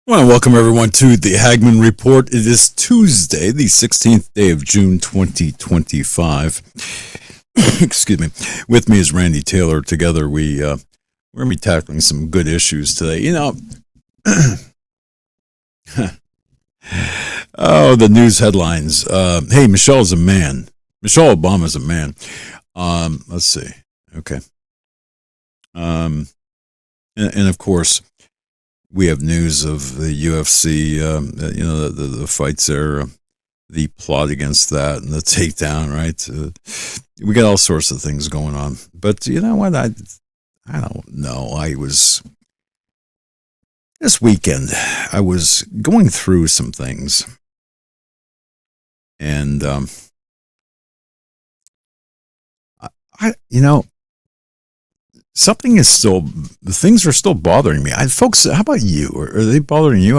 I want to welcome everyone to the Hagmann Report. It is Tuesday, the 16th day of June, 2025. Excuse me. With me is Randy Taylor. Together, we're going to be tackling some good issues today. Oh, the news headlines. Hey, Michelle's a man. Michelle Obama's a man. Let's see. Okay. And of course, we have news of the UFC, the fights there, the plot against that, and the takedown, right? We got all sorts of things going on. But you know what? I don't know. This weekend, I was going through some things. And, things are still bothering me. Folks, how about you? Are they bothering you?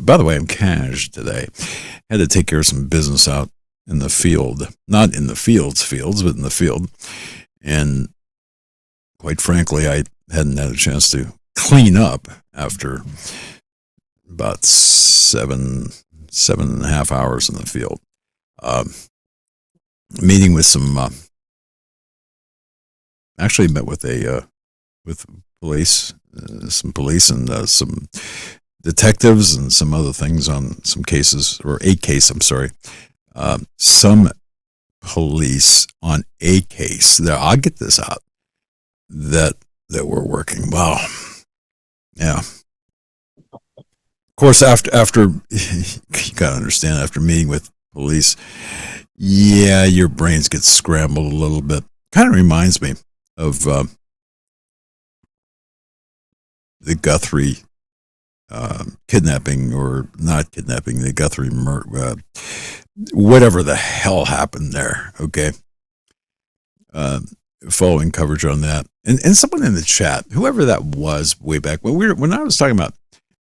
By the way, I'm cash today. Had to take care of some business out in the field, not in the fields, but in the field. And quite frankly, I hadn't had a chance to clean up after about seven and a half hours in the field. Meeting with actually met with police, some police and some detectives and some other things on some cases, or a case, I'm sorry. Some police on a case, I'll get this out, that we're working. Wow. Yeah. Of course, after you gotta understand, after meeting with police, yeah, your brains get scrambled a little bit. Kind of reminds me of the Guthrie kidnapping, or not kidnapping, the Guthrie murder, whatever the hell happened there, okay? Following coverage on that. And someone in the chat, whoever that was way back, when I was talking about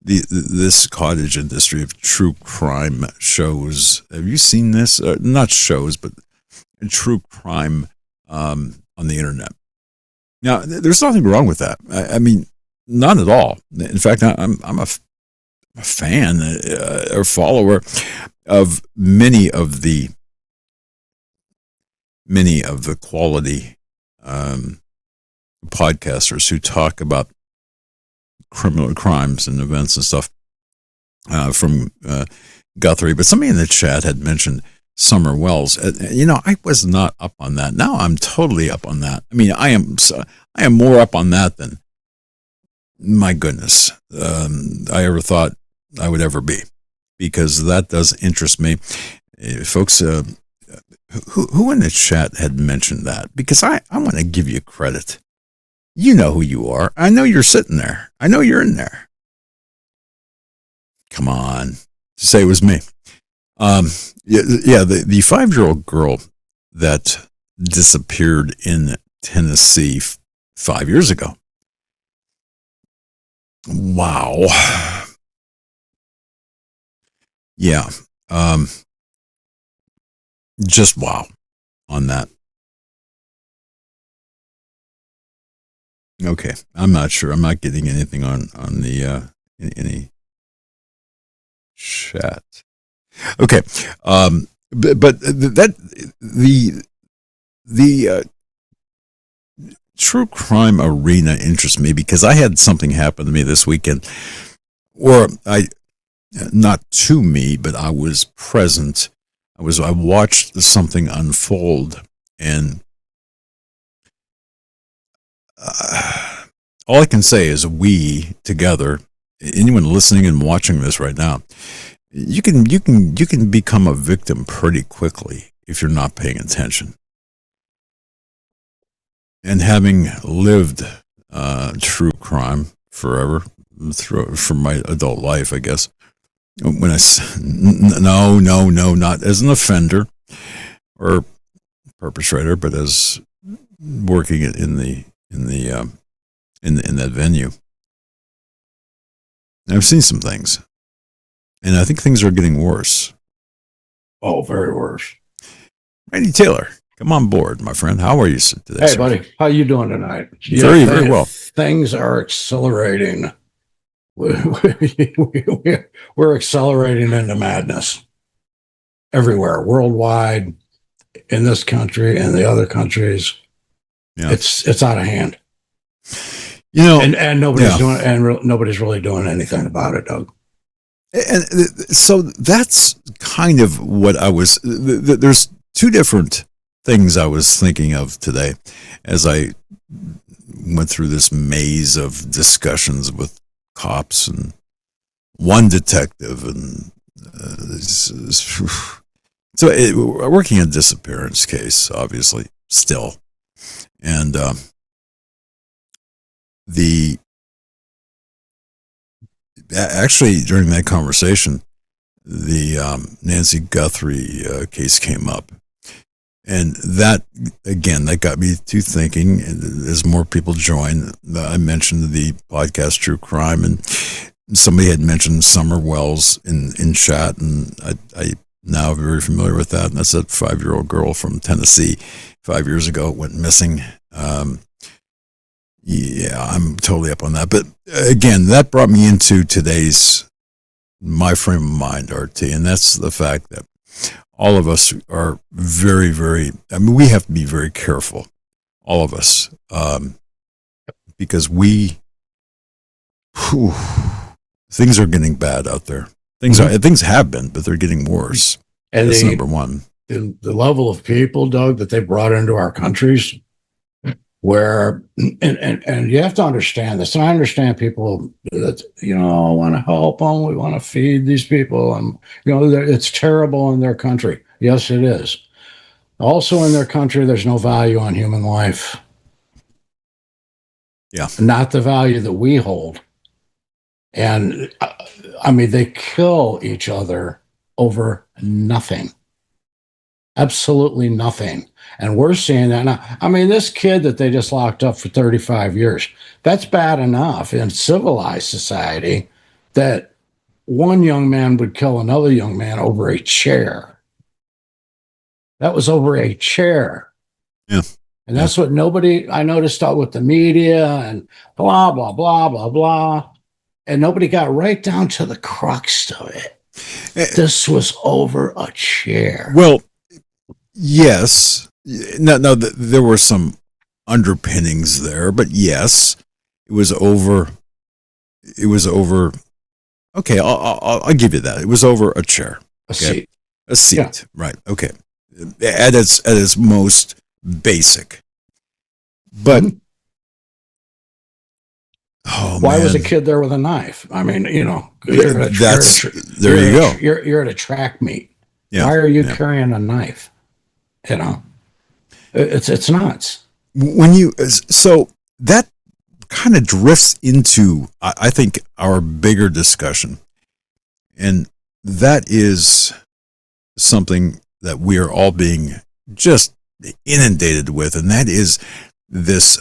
this cottage industry of true crime shows, have you seen this? Not shows, but true crime on the internet. Now, there's nothing wrong with that. I mean, not at all. In fact, I'm a fan or follower of many of the quality podcasters who talk about criminal crimes and events and stuff from Guthrie. But somebody in the chat had mentioned Summer Wells. I was not up on that. Now I'm totally up on that. I mean, I am more up on that than, my goodness, I ever thought I would ever be, because that does interest me. Folks, who in the chat had mentioned that? Because I want to give you credit. You know who you are. I know you're sitting there. I know you're in there. Come on. Say it was me. The 5-year-old girl that disappeared in Tennessee 5 years ago. Wow. Yeah. Just wow on that. Okay. I'm not sure. I'm not getting anything on the any chat. Okay. But that the true crime arena interests me, because I had something happen to me this weekend, or not to me, but I was present. I watched something unfold, and all I can say is, we together, anyone listening and watching this right now, you can become a victim pretty quickly if you're not paying attention. And having lived true crime forever, from my adult life, I guess, when I no, not as an offender or perpetrator, but as working in that venue, I've seen some things, and I think things are getting worse. Oh, very worse. Randy Taylor, come on board, my friend. How are you today? Hey, sir? Buddy, how you doing tonight? Very well. Things are accelerating we're accelerating into madness everywhere, worldwide, in this country and the other countries. Yeah. It's out of hand. And nobody's really doing anything about it, Doug. And so that's kind of what I was. There's two different things I was thinking of today as I went through this maze of discussions with cops and one detective, and we're working a disappearance case, obviously, still, and actually during that conversation, the Nancy Guthrie case came up. And that, again, that got me to thinking, as more people join. I mentioned the podcast True Crime, and somebody had mentioned Summer Wells in chat, and I now very familiar with that. And that's that 5-year-old girl from Tennessee 5 years ago went missing. Yeah, I'm totally up on that. But again, that brought me into my frame of mind, RT, and that's the fact that all of us are very, very, we have to be very careful, all of us, because things are getting bad out there. Things have been, but they're getting worse. And that's number one. The level of people, Doug, that they brought into our countries, where, and you have to understand this, and I understand people that, want to help them, we want to feed these people, and, it's terrible in their country. Yes, it is. Also in their country, there's no value on human life. Yeah. Not the value that we hold. And, they kill each other over nothing. Absolutely nothing. And we're seeing that now. This kid that they just locked up for 35 years, that's bad enough in civilized society that one young man would kill another young man over a chair. That was over a chair. Yeah. And that's what I noticed out with the media and blah, blah, blah, blah, blah. And nobody got right down to the crux of it. This was over a chair. Well, yes. No, there were some underpinnings there, but yes, it was over. Okay, I'll give you that. It was over a chair. Okay? A seat. Yeah. Right. Okay. At its most basic. But why was a kid there with a knife? There you go. You're at a track meet. Yeah. Why are you carrying a knife? It's nuts. So that kind of drifts into, I think, our bigger discussion, and that is something that we are all being just inundated with, and that is this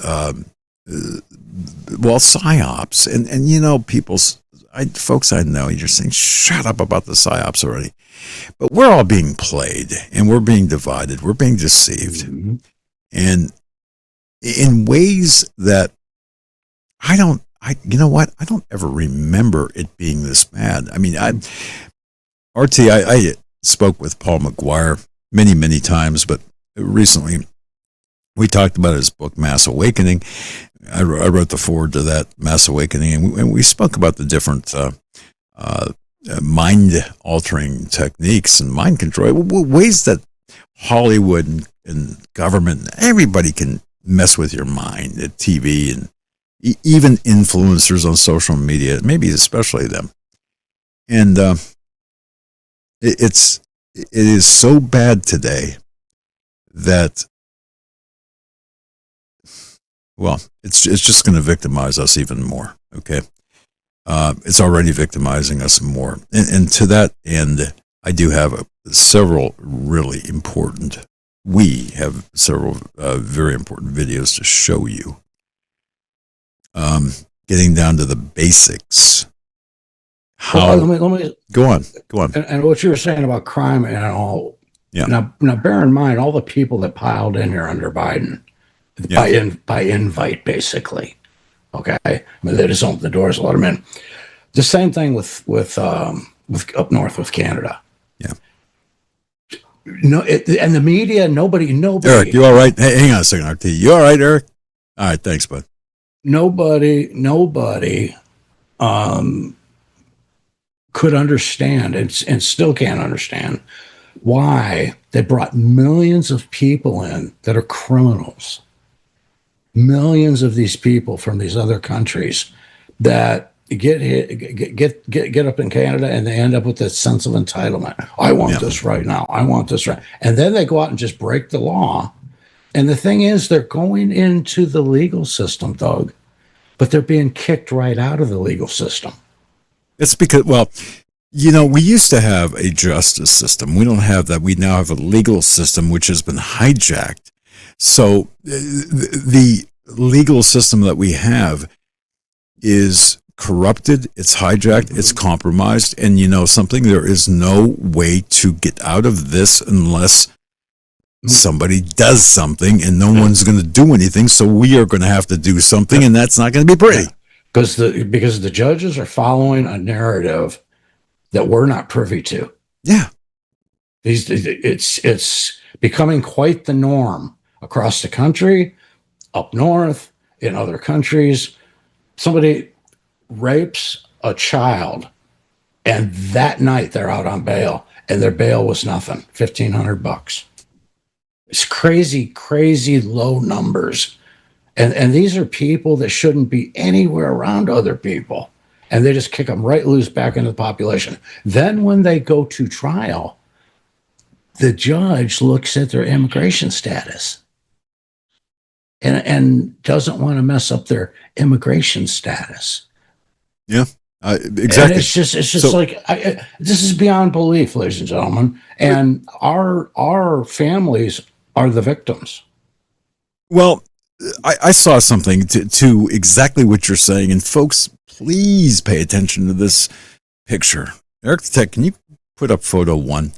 psyops, and folks I know, you're saying shut up about the psyops already, but we're all being played, and we're being divided, we're being deceived, and in ways that I don't ever remember it being this bad. I spoke with Paul McGuire many, many times, but recently we talked about his book, Mass Awakening. I wrote the foreword to that, Mass Awakening, and we spoke about the different mind-altering techniques and mind control, ways that Hollywood and government, everybody can mess with your mind at TV, and even influencers on social media, maybe especially them. And it is so bad today that, well, it's just going to victimize us even more. Okay, it's already victimizing us more, and to that end, I do have several really important. We have several very important videos to show you. Getting down to the basics. Let me go on. And what you were saying about crime and all. Yeah. Now, bear in mind all the people that piled in here under Biden, by invite, basically. Okay, they just opened the doors, let them in. The same thing with up north with Canada. Yeah. No, and the media, nobody, Eric, you all right? Hey, hang on a second, RT. You all right, Eric? All right, thanks, bud. nobody um, could understand and still can't understand why they brought millions of people in that are criminals, millions of these people from these other countries that get up in Canada and they end up with this sense of entitlement. I want Yeah. this right now. I want this right. And then they go out and just break the law. And the thing is, they're going into the legal system, Doug, but they're being kicked right out of the legal system. It's because, well, we used to have a justice system. We don't have that. We now have a legal system which has been hijacked. So the legal system that we have is corrupted, it's hijacked, it's compromised, and something, there is no way to get out of this unless somebody does something, and no one's going to do anything, so we are going to have to do something, and that's not going to be pretty. Because the judges are following a narrative that we're not privy to. Yeah. It's becoming quite the norm across the country, up north, in other countries. Somebody rapes a child, and that night they're out on bail, and their bail was nothing, $1,500. It's crazy low numbers. And these are people that shouldn't be anywhere around other people. And they just kick them right loose back into the population. Then when they go to trial, the judge looks at their immigration status and doesn't want to mess up their immigration status. Yeah, exactly. And it's just so, this is beyond belief, ladies and gentlemen. And our families are the victims. Well, I saw something to exactly what you're saying, and folks, please pay attention to this picture. Eric the Tech, can you put up photo 1?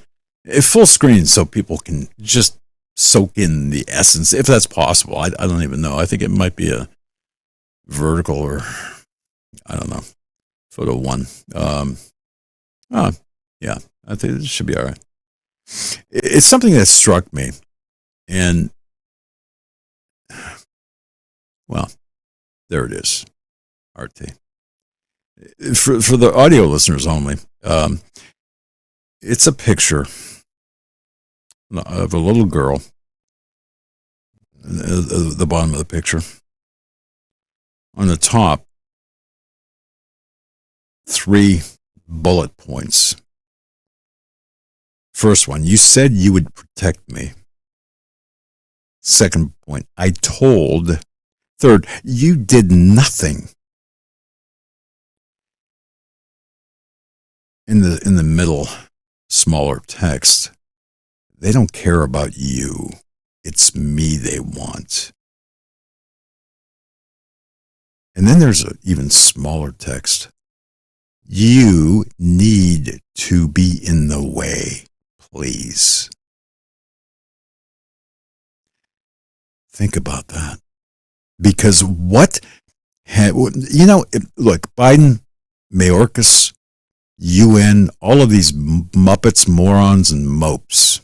Full screen so people can just soak in the essence, if that's possible. I don't even know. I think it might be a vertical, or I don't know. Photo 1. Yeah, I think it should be all right. It's something that struck me, and well, there it is, RT. For the audio listeners only, it's a picture of a little girl at the bottom of the picture. On the top, 3 bullet points. First one, you said you would protect me. Second point, I told. Third, you did nothing. In the middle, smaller text, they don't care about you. It's me they want. And then there's an even smaller text. You need to be in the way, please. Think about that. Because look, Biden, Mayorkas, UN, all of these muppets, morons, and mopes,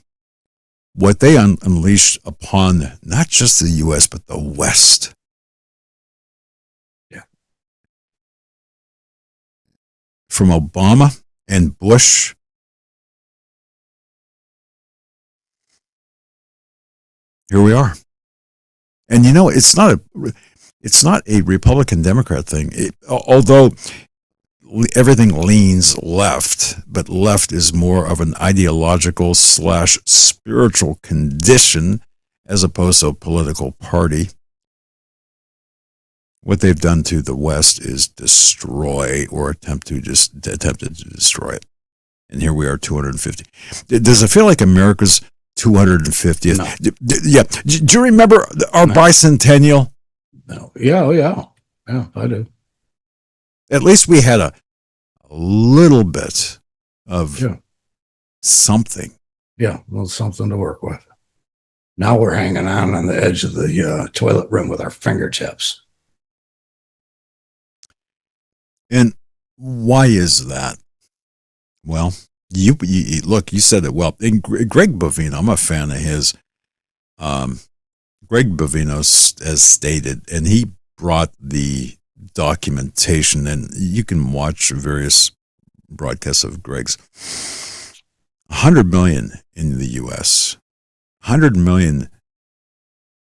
what they unleashed upon not just the U.S., but the West. Yeah. From Obama and Bush, here we are. And it's not a Republican Democrat thing. Although everything leans left, but left is more of an ideological / spiritual condition as opposed to a political party. What they've done to the West is destroy, or attempted to destroy it. And here we are, 250. Does it feel like America's 250th? No. Yeah. Do you remember our bicentennial? No. Yeah, I do. At least we had a little bit of something. Yeah, well, something to work with. Now we're hanging on the edge of the toilet room with our fingertips. And Why is that? Well, you look, you said it well. And Greg Bovino, I'm a fan of his. Um, Greg Bovino has stated, and he brought the documentation, and you can watch various broadcasts of Greg's. 100 million in the U.S., 100 million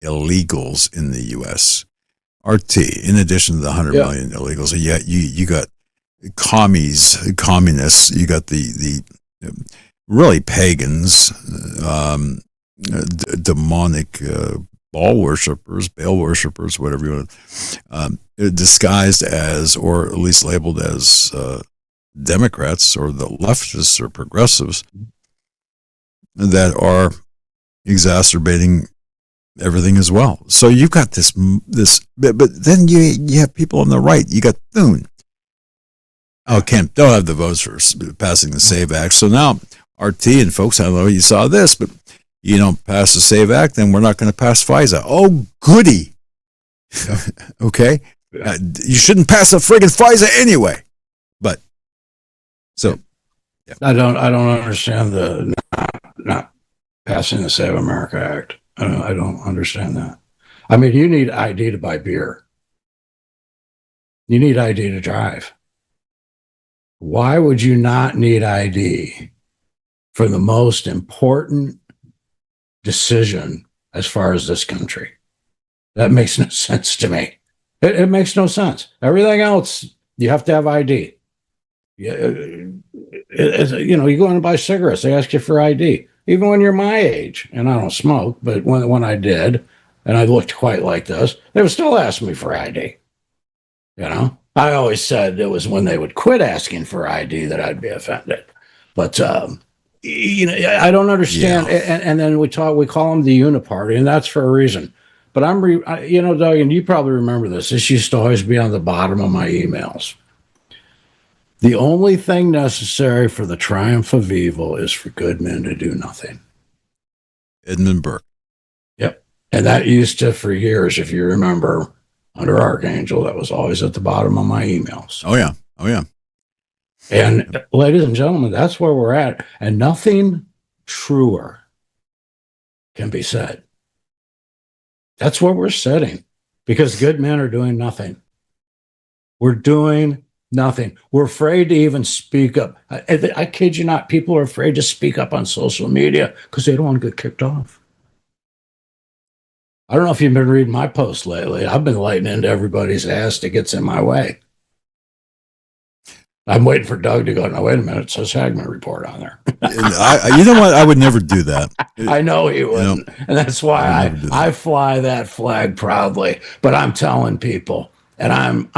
illegals in the U.S. RT, in addition to the 100 million illegals, you got communists, you got the really pagans, demonic Baal worshippers, whatever you want, disguised as, or at least labeled as, Democrats or the leftists or progressives that are exacerbating everything as well. So you've got this, but then you have people on the right. You got Thune. Oh, Kemp don't have the votes for passing the SAVE Act. So now RT and folks, I don't know you saw this, but you don't pass the SAVE Act, then we're not going to pass FISA. Oh, goody. Okay. You shouldn't pass a friggin' FISA anyway. But so, yeah. I don't understand the not passing the Save America Act. I don't understand that. I mean, you need ID to buy beer. You need ID to drive. Why would you not need ID for the most important decision as far as this country? That makes no sense to me. It makes no sense. Everything else, you have to have ID. You go in and buy cigarettes, they ask you for ID. Even when you're my age, and I don't smoke, but when I did, and I looked quite like this, they would still ask me for ID. I always said it was when they would quit asking for ID that I'd be offended. But I don't understand. Yeah. And then we call them the Uniparty, and that's for a reason. But Doug, and you probably remember this. This used to always be on the bottom of my emails. The only thing necessary for the triumph of evil is for good men to do nothing. Edmund Burke. Yep. And that used to, for years, if you remember, under Archangel, that was always at the bottom of my emails. Oh, yeah. Oh, yeah. And ladies and gentlemen, that's where we're at. And nothing truer can be said. That's where we're sitting, because good men are doing nothing. We're doing nothing. We're afraid to even speak up. I kid you not, people are afraid to speak up on social media because they don't want to get kicked off. I don't know if you've been reading my posts lately. I've been lighting into everybody's ass that gets in my way. I'm waiting for Doug to go, no, wait a minute, it says Hagmann report on there. You know what? I would never do that. I know he wouldn't. And that's why I fly that flag proudly. But I'm telling people, and I'm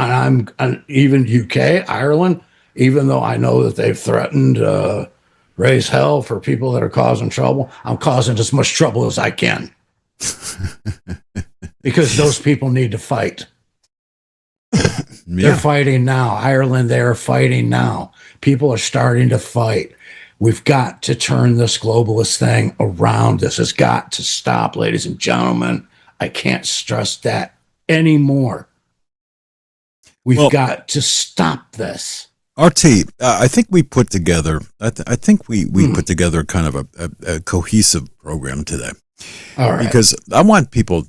even UK, Ireland, even though I know that they've threatened raise hell for people that are causing trouble, I'm causing as much trouble as I can. Because those people need to fight. They're fighting now. Ireland, they're fighting now. People are starting to fight. We've got to turn this globalist thing around. This has got to stop, ladies and gentlemen. I can't stress that anymore. We've got to stop this. RT, I think we put together, I think we put together kind of a cohesive program today. All right. Because I want people,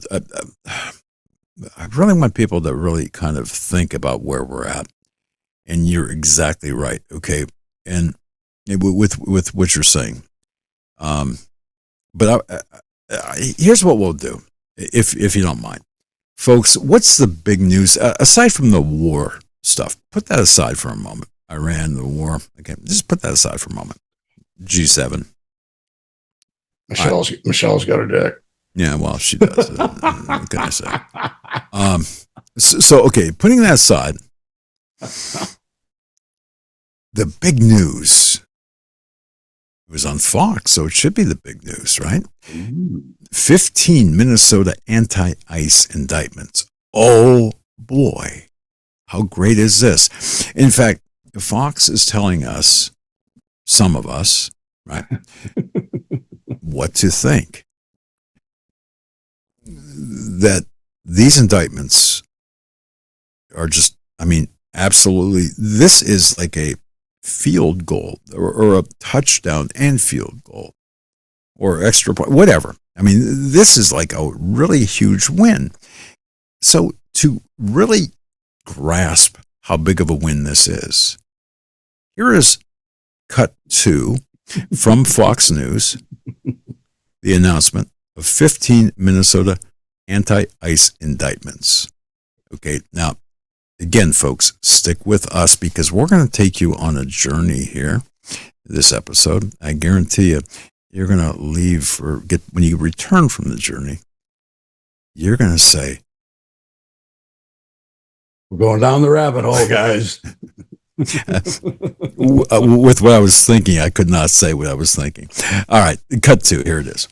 I really want people to really kind of think about where we're at. And you're exactly right. Okay. And with what you're saying. But here's what we'll do, if you don't mind. Folks, what's the big news? Aside from the war stuff, put that aside for a moment. Iran, the war. Okay, just put that aside for a moment. G7. Michelle's got a dick. Yeah, well, she does. What can I say? So, okay, putting that aside, the big news was on Fox, so it should be the big news, right? 15 Minnesota anti-ICE indictments. Oh, boy. How great is this? In fact, Fox is telling us, some of us, right, what to think. That these indictments are just, Absolutely. This is like a field goal or a touchdown and field goal or extra point, whatever. I mean, this is like a really huge win. So to really grasp how big of a win this is, here is cut two from Fox News, the announcement of 15 Minnesota anti-ICE indictments. Okay, now, again, folks, stick with us because we're going to take you on a journey here this episode. I guarantee you, you're going to leave when you return from the journey, you're going to say, we're going down the rabbit hole, guys. With what I was thinking, I could not say what I was thinking. All right, cut two. Here it is.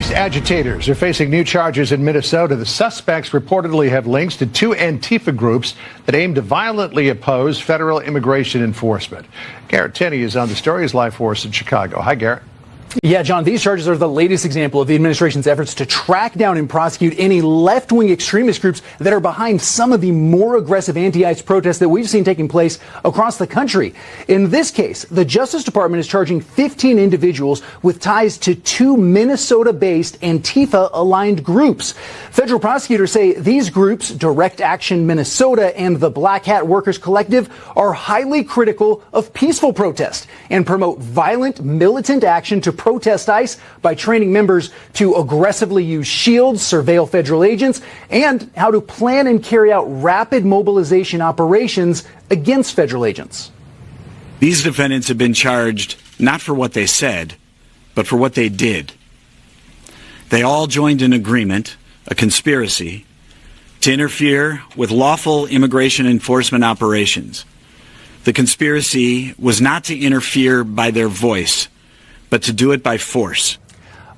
Agitators are facing new charges in Minnesota. The suspects reportedly have links to two Antifa groups that aim to violently oppose federal immigration enforcement. Garrett Tenney is on the story. His live force in Chicago. Hi, Garrett. Yeah, John, these charges are the latest example of the administration's efforts to track down and prosecute any left-wing extremist groups that are behind some of the more aggressive anti-ICE protests that we've seen taking place across the country. In this case, the Justice Department is charging 15 individuals with ties to two Minnesota-based Antifa-aligned groups. Federal prosecutors say these groups, Direct Action Minnesota and the Black Hat Workers Collective, are highly critical of peaceful protest and promote violent, militant action to protest ICE by training members to aggressively use shields, surveil federal agents, and how to plan and carry out rapid mobilization operations against federal agents. These defendants have been charged not for what they said, but for what they did. They all joined an agreement, a conspiracy, to interfere with lawful immigration enforcement operations. The conspiracy was not to interfere by their voice, but to do it by force.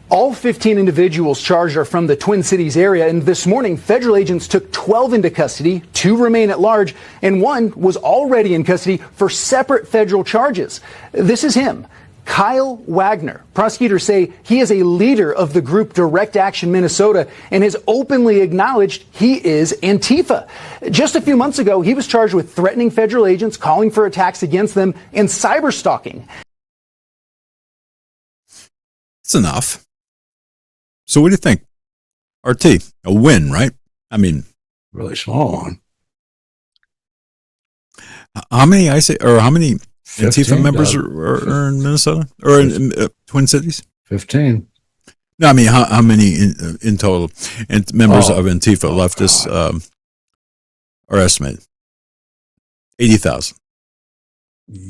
All 15 individuals charged are from the Twin Cities area, and this morning federal agents took 12 into custody, 2 remain at large, and 1 was already in custody for separate federal charges. This is him, Kyle Wagner. Prosecutors say he is a leader of the group Direct Action Minnesota and has openly acknowledged he is Antifa. Just a few months ago, he was charged with threatening federal agents, calling for attacks against them, and cyberstalking. It's enough. So what do you think? RT, a win, right? I mean, Really small one. how many Antifa members dozen. are in Minnesota or in Twin Cities? 15. No, I mean how many in total and members of Antifa leftists are estimated? 80,000.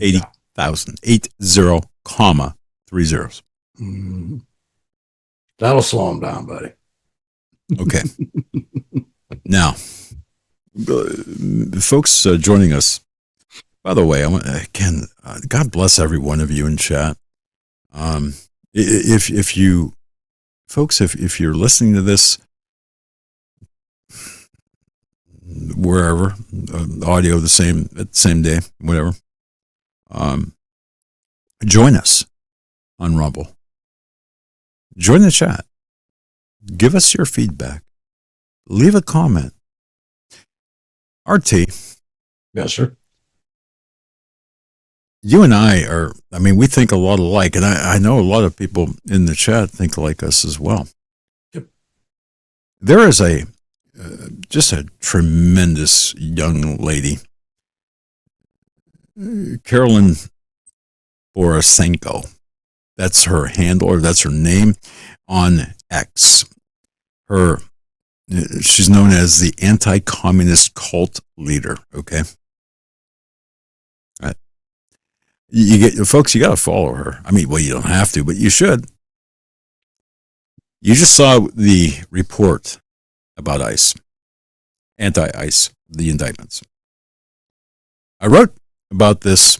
80,000. 80, comma 3 zeros. Mm-hmm. That'll slow them down, buddy. Okay. Now, folks joining us. By the way, I want again. God bless every one of you in chat. If you, folks, if you're listening to this wherever, audio the same day, whatever, join us on Rumble. Join the chat. Give us your feedback. Leave a comment. RT. Yes, sir. You and I we think a lot alike, and I know a lot of people in the chat think like us as well. Yep. There is just a tremendous young lady, Carolyn Borisenko. That's her handle, or that's her name on X. She's known as the anti-communist cult leader. Okay, right. Folks. You got to follow her. I mean, well, you don't have to, but you should. You just saw the report about ICE, anti-ICE, the indictments. I wrote about this,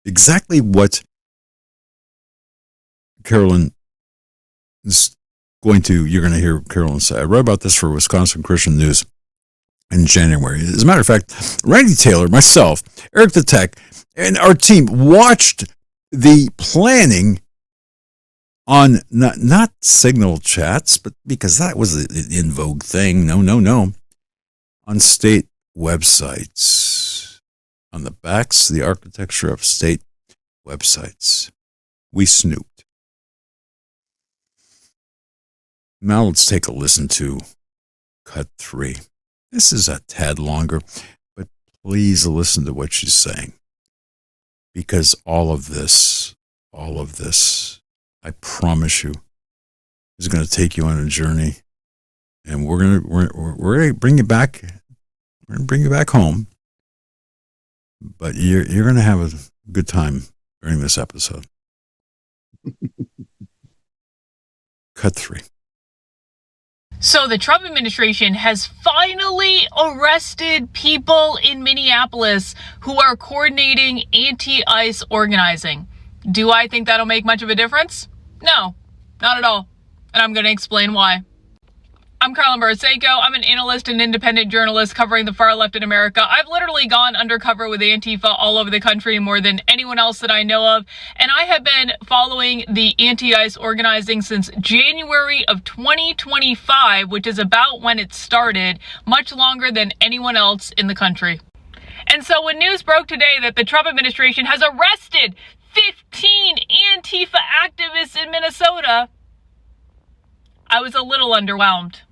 exactly what Carolyn is you're going to hear Carolyn say. I wrote about this for Wisconsin Christian News in January. As a matter of fact, Randy Taylor, myself, Eric the Tech, and our team watched the planning on not Signal chats, but because that was the in vogue thing. No. On state websites, on the backs of the architecture of state websites. We snooped. Now let's take a listen to cut 3. This is a tad longer, but please listen to what she's saying. Because all of this, I promise you, is going to take you on a journey, and we're going to bring you back. We're going to bring you back home, but you're going to have a good time during this episode. Cut 3. So the Trump administration has finally arrested people in Minneapolis who are coordinating anti-ICE organizing. Do I think that'll make much of a difference? No, not at all. And I'm going to explain why. I'm Carlin Baraseco. I'm an analyst and independent journalist covering the far left in America. I've literally gone undercover with Antifa all over the country more than anyone else that I know of. And I have been following the anti-ICE organizing since January of 2025, which is about when it started, much longer than anyone else in the country. And so when news broke today that the Trump administration has arrested 15 Antifa activists in Minnesota, I was a little underwhelmed.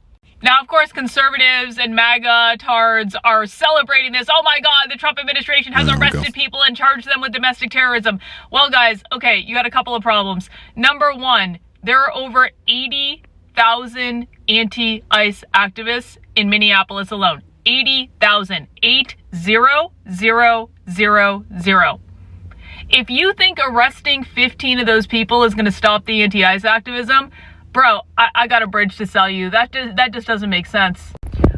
Now, of course, conservatives and MAGA tards are celebrating this. Oh my God, the Trump administration has arrested people and charged them with domestic terrorism. Well, guys, okay, you got a couple of problems. Number one, there are over 80,000 anti-ICE activists in Minneapolis alone. 80,000. 80,000. If you think arresting 15 of those people is going to stop the anti-ICE activism, bro, I got a bridge to sell you. That just doesn't make sense.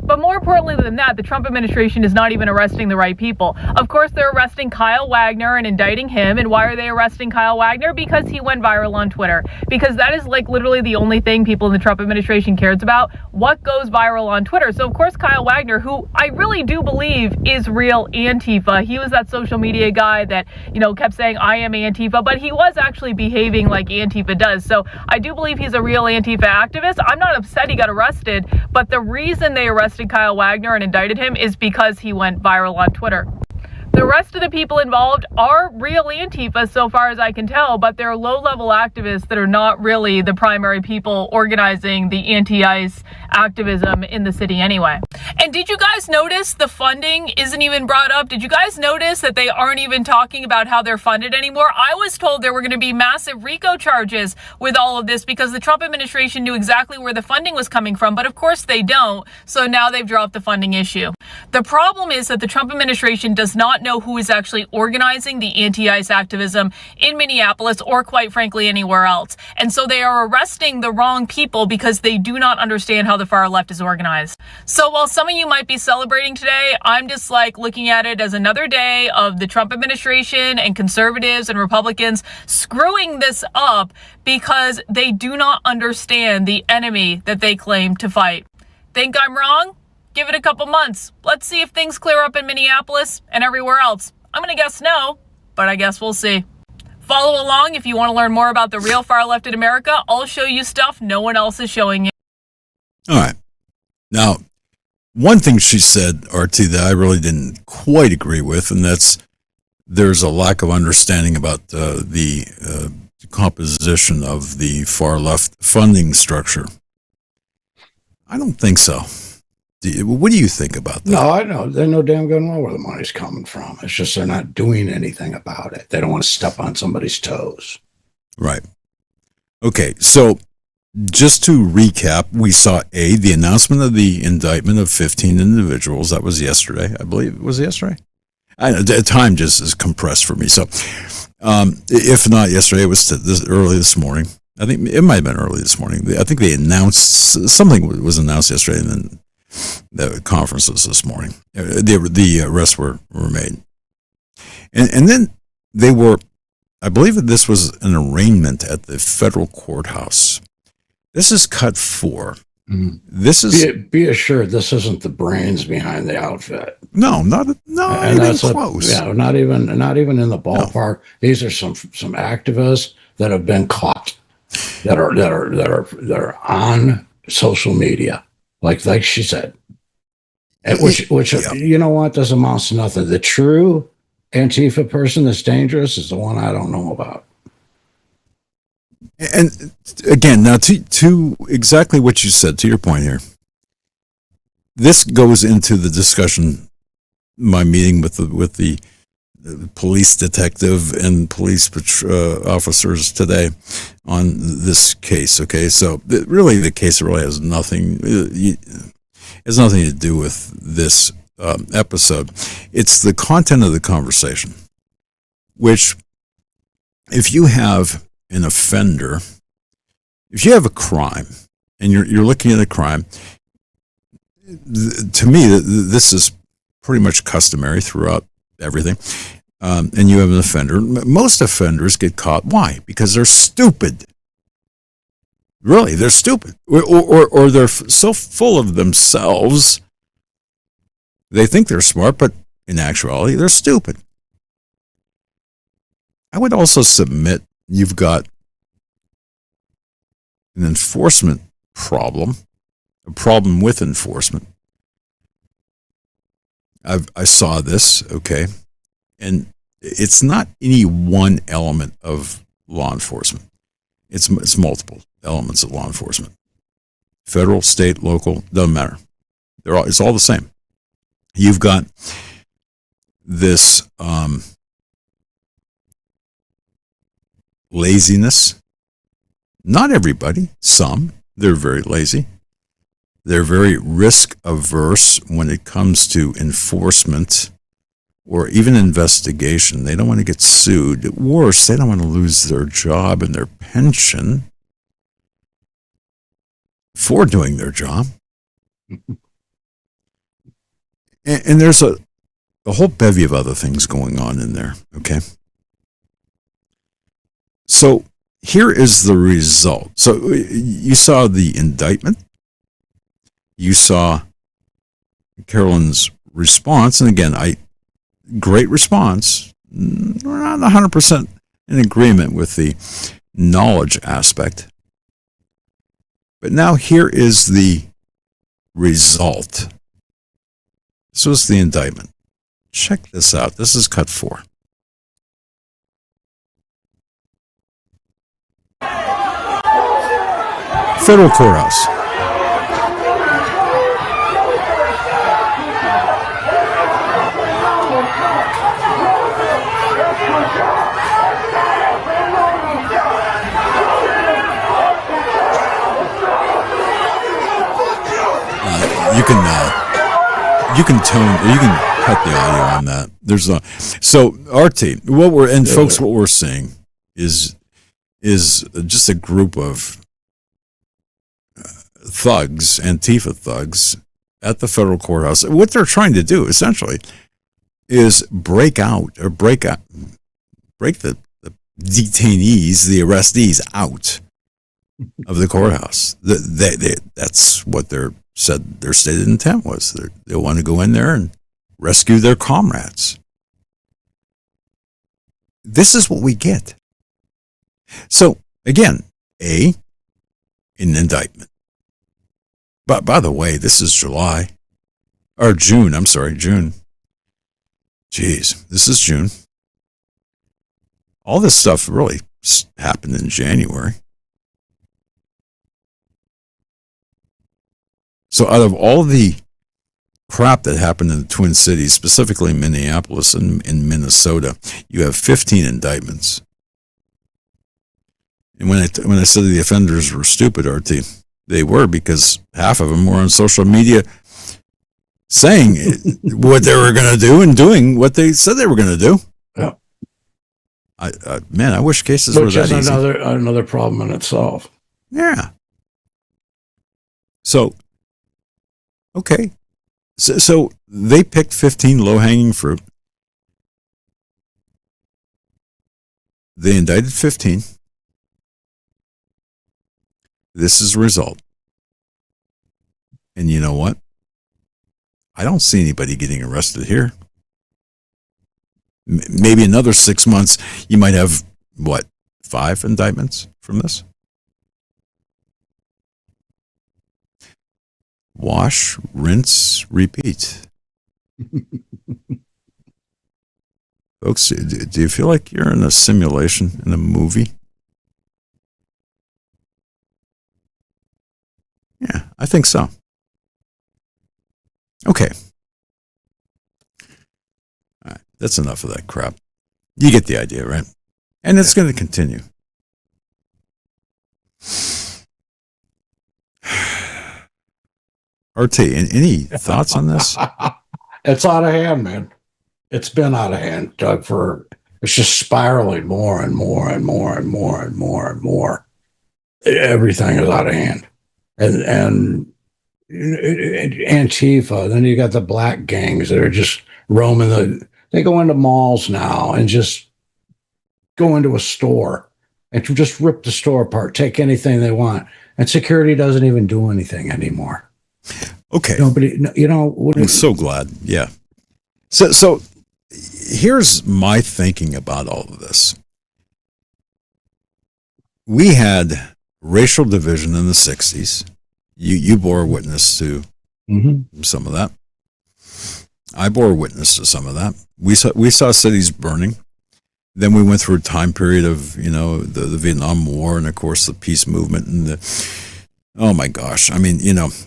But more importantly than that, the Trump administration is not even arresting the right people. Of course, they're arresting Kyle Wagner and indicting him. And why are they arresting Kyle Wagner? Because he went viral on Twitter. Because that is like literally the only thing people in the Trump administration cares about. What goes viral on Twitter? So, of course, Kyle Wagner, who I really do believe is real Antifa. He was that social media guy that, kept saying, I am Antifa. But he was actually behaving like Antifa does. So I do believe he's a real Antifa activist. I'm not upset he got arrested. But the reason they arrested Kyle Wagner and indicted him is because he went viral on Twitter. The rest of the people involved are real Antifa so far as I can tell, but they're low-level activists that are not really the primary people organizing the anti-ICE activism in the city anyway. And did you guys notice the funding isn't even brought up? Did you guys notice that they aren't even talking about how they're funded anymore? I was told there were going to be massive RICO charges with all of this because the Trump administration knew exactly where the funding was coming from, but of course they don't, so now they've dropped the funding issue. The problem is that the Trump administration does not know who is actually organizing the anti-ICE activism in Minneapolis or quite frankly anywhere else. And so they are arresting the wrong people because they do not understand how the far left is organized. So while some of you might be celebrating today, I'm just looking at it as another day of the Trump administration and conservatives and Republicans screwing this up because they do not understand the enemy that they claim to fight. Think I'm wrong? Give it a couple months. Let's see if things clear up in Minneapolis and everywhere else. I'm going to guess no, but I guess we'll see. Follow along if you want to learn more about the real far left in America. I'll show you stuff no one else is showing you. All right. Now, one thing she said, RT, that I really didn't quite agree with, and that's there's a lack of understanding about the composition of the far left funding structure. I don't think so. What do you think about that? No, I know. They know damn good and well where the money's coming from. It's just they're not doing anything about it. They don't want to step on somebody's toes. Right. Okay, so just to recap, we saw the announcement of the indictment of 15 individuals. That was yesterday. I believe it was yesterday. Time just is compressed for me. So if not yesterday, it was early this morning. I think it might have been early this morning. I think they announced, something was announced yesterday, and then the conferences this morning. The arrests were made. And then they were, I believe that this was an arraignment at the federal courthouse. This is cut 4. Mm-hmm. This is be assured this isn't the brains behind the outfit. No, not even close. Not even in the ballpark. No. These are some activists that have been caught that are on social media. Like she said. Which Yeah. you know what? This amounts to nothing. The true Antifa person that's dangerous is the one I don't know about. And again, now to exactly what you said, to your point here, this goes into the discussion, my meeting with the police detective and police officers today on this case. Okay, so really the case really has nothing to do with this episode. It's the content of the conversation, which if you have an offender, if you have a crime and you're looking at a crime, to me, this is pretty much customary throughout everything. And you have an offender. Most offenders get caught. Why? Because they're stupid. Really, they're stupid. Or they're so full of themselves, they think they're smart, but in actuality, they're stupid. I would also submit you've got an enforcement problem, a problem with enforcement. I saw this, okay, and it's not any one element of law enforcement. It's multiple elements of law enforcement. Federal, state, local, doesn't matter. It's all the same. You've got this laziness. Not everybody, some. They're very lazy. They're very risk averse when it comes to enforcement or even investigation. They don't want to get sued. Worse, they don't want to lose their job and their pension for doing their job. And there's a whole bevy of other things going on in there, okay? So here is the result. So you saw the indictment. You saw Carolyn's response. And again, great response. We're not 100% in agreement with the knowledge aspect. But now here is the result. This was the indictment. Check this out. This is cut 4. Federal courthouse. You can cut the audio on that. So RT, what we're seeing is just a group of thugs, Antifa thugs, at the federal courthouse. What they're trying to do essentially is break the detainees, the arrestees out of the courthouse. That's what their stated intent was. They want to go in there and rescue their comrades. This is what we get. So again, an indictment. But by the way, this is June. Jeez, this is June. All this stuff really happened in January. So out of all the crap that happened in the Twin Cities, specifically Minneapolis and in Minnesota, you have 15 indictments. And when I said the offenders were stupid, RT, they were, because half of them were on social media saying what they were going to do and doing what they said they were going to do. Yeah. I wish cases were that easy. Another problem in itself. Yeah. So, okay. So they picked 15 low-hanging fruit. They indicted 15. This is the result. And you know what? I don't see anybody getting arrested here. Maybe another 6 months, you might have, 5 indictments from this? Wash, rinse, repeat. Folks, do you feel like you're in a simulation, in a movie? Yeah, I think so. Okay. All right, that's enough of that crap. You get the idea, right? And it's going to continue. RT, any thoughts on this? It's out of hand, man. It's been out of hand, Doug, it's just spiraling more and more and more and more and more and more. Everything is out of hand. And Antifa, then you got the black gangs that are just roaming they go into malls now and just go into a store and just rip the store apart, take anything they want. And security doesn't even do anything anymore. Okay. Nobody, I'm so glad. Yeah. So here's my thinking about all of this. We had racial division in the 60s. You bore witness to some of that. I bore witness to some of that. We saw cities burning. Then we went through a time period of, the Vietnam War and, of course, the peace movement and oh my gosh. I mean,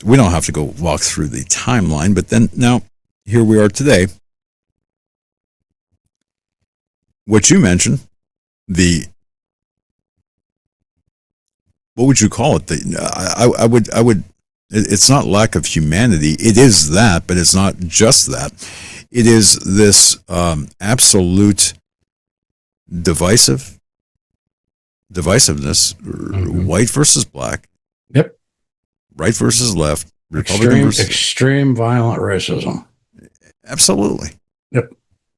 we don't have to go walk through the timeline, but then now here we are today. What you mentioned, what would you call it? I would, it's not lack of humanity. It is that, but it's not just that. It is this absolute divisiveness, white versus black. Yep. Right versus left. Republican extreme violent racism. Absolutely. Yep.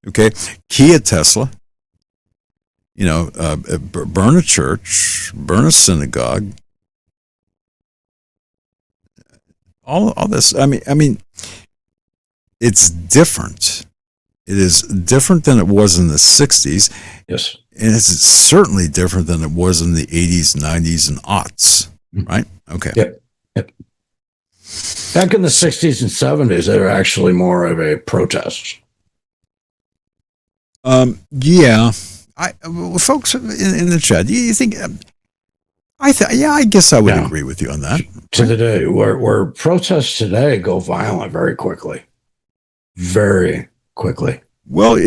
Okay. Kia Tesla. Burn a church, burn a synagogue. All this. I mean, it's different. It is different than it was in the 60s. Yes. And it's certainly different than it was in the 80s, 90s, and aughts. Right? Okay. Yep. Back in the 60s and 70s, they were actually more of a protest. Yeah. Folks in the chat, do you think? I guess I would agree with you on that. To the day where protests today go violent very quickly. Very quickly. Well,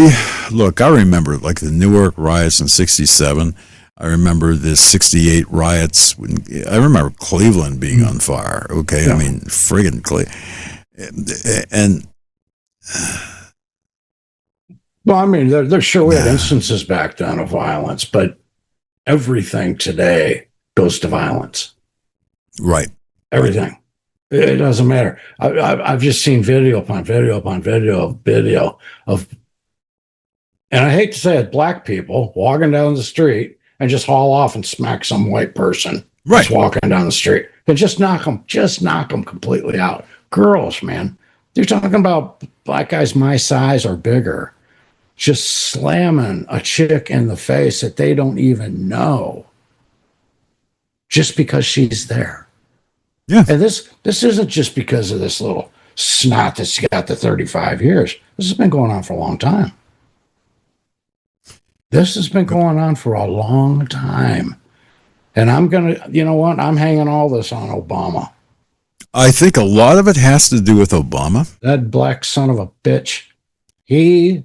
look, I remember like the Newark riots in '67. I remember the '68 riots. I remember Cleveland being on fire. Okay, yeah. I mean, friggin' Cleveland. And well, I mean, there sure we had instances back then of violence, but everything today goes to violence. Right. Everything. It doesn't matter. I've just seen video upon video upon video of, and I hate to say it, black people walking down the street and just haul off and smack some white person just walking down the street and just knock them completely out. Girls, man, you're talking about black guys my size or bigger, just slamming a chick in the face that they don't even know just because she's there. Yeah. And this isn't just because of this little snot that's got the 35 years. This has been going on for a long time. This has been going on for a long time. And I'm going to, you know what? I'm hanging all this on Obama. I think a lot of it has to do with Obama. That black son of a bitch. He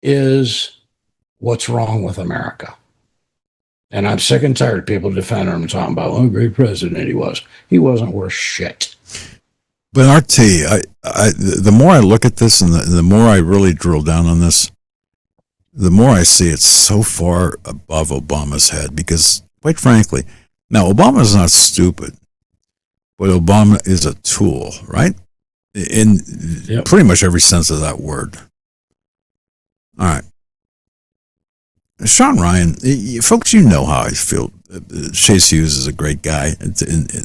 is what's wrong with America. And I'm sick and tired of people defending him and talking about what a great president he was. He wasn't worth shit. But RT, the more I look at this and the more I really drill down on this, the more I see it's so far above Obama's head because, quite frankly, now Obama's not stupid, but Obama is a tool, right? In pretty much every sense of that word. All right. Sean Ryan, folks, you know how I feel. Chase Hughes is a great guy.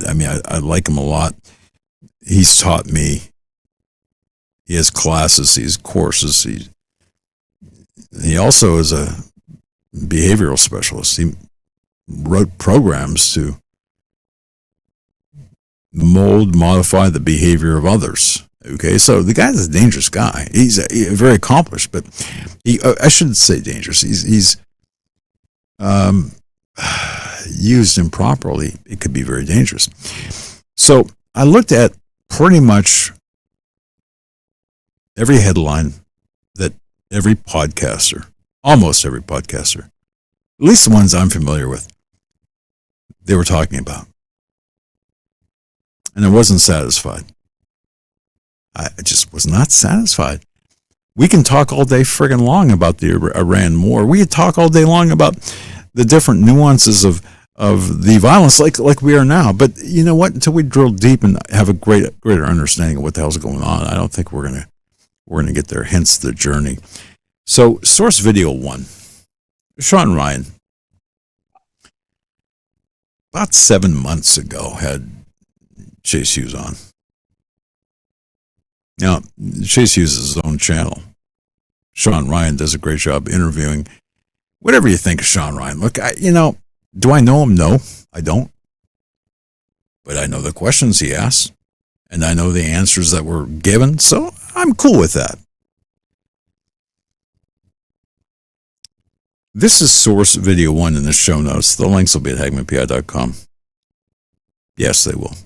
I mean, I like him a lot. He's taught me. He has classes, he has courses. He also is a behavioral specialist. He wrote programs to modify the behavior of others. Okay, so the guy's a dangerous guy. He's very accomplished, but I shouldn't say dangerous. He's used improperly, it could be very dangerous. So I looked at pretty much every headline that every podcaster, almost every podcaster, at least the ones I'm familiar with, they were talking about. And I wasn't satisfied. I just was not satisfied. We can talk all day friggin' long about the Iran war. We could talk all day long about the different nuances of the violence like we are now. But you know what? Until we drill deep and have a greater understanding of what the hell's going on, I don't think we're gonna get there, hence the journey. So source video 1. Sean Ryan, about 7 months ago, had Chase Hughes on. Now, Chase Hughes is his own channel. Sean Ryan does a great job interviewing. Whatever you think of Sean Ryan. Look, do I know him? No, I don't. But I know the questions he asked, and I know the answers that were given, so I'm cool with that. This is source video 1 in the show notes. The links will be at hagmannpi.com. Yes, they will.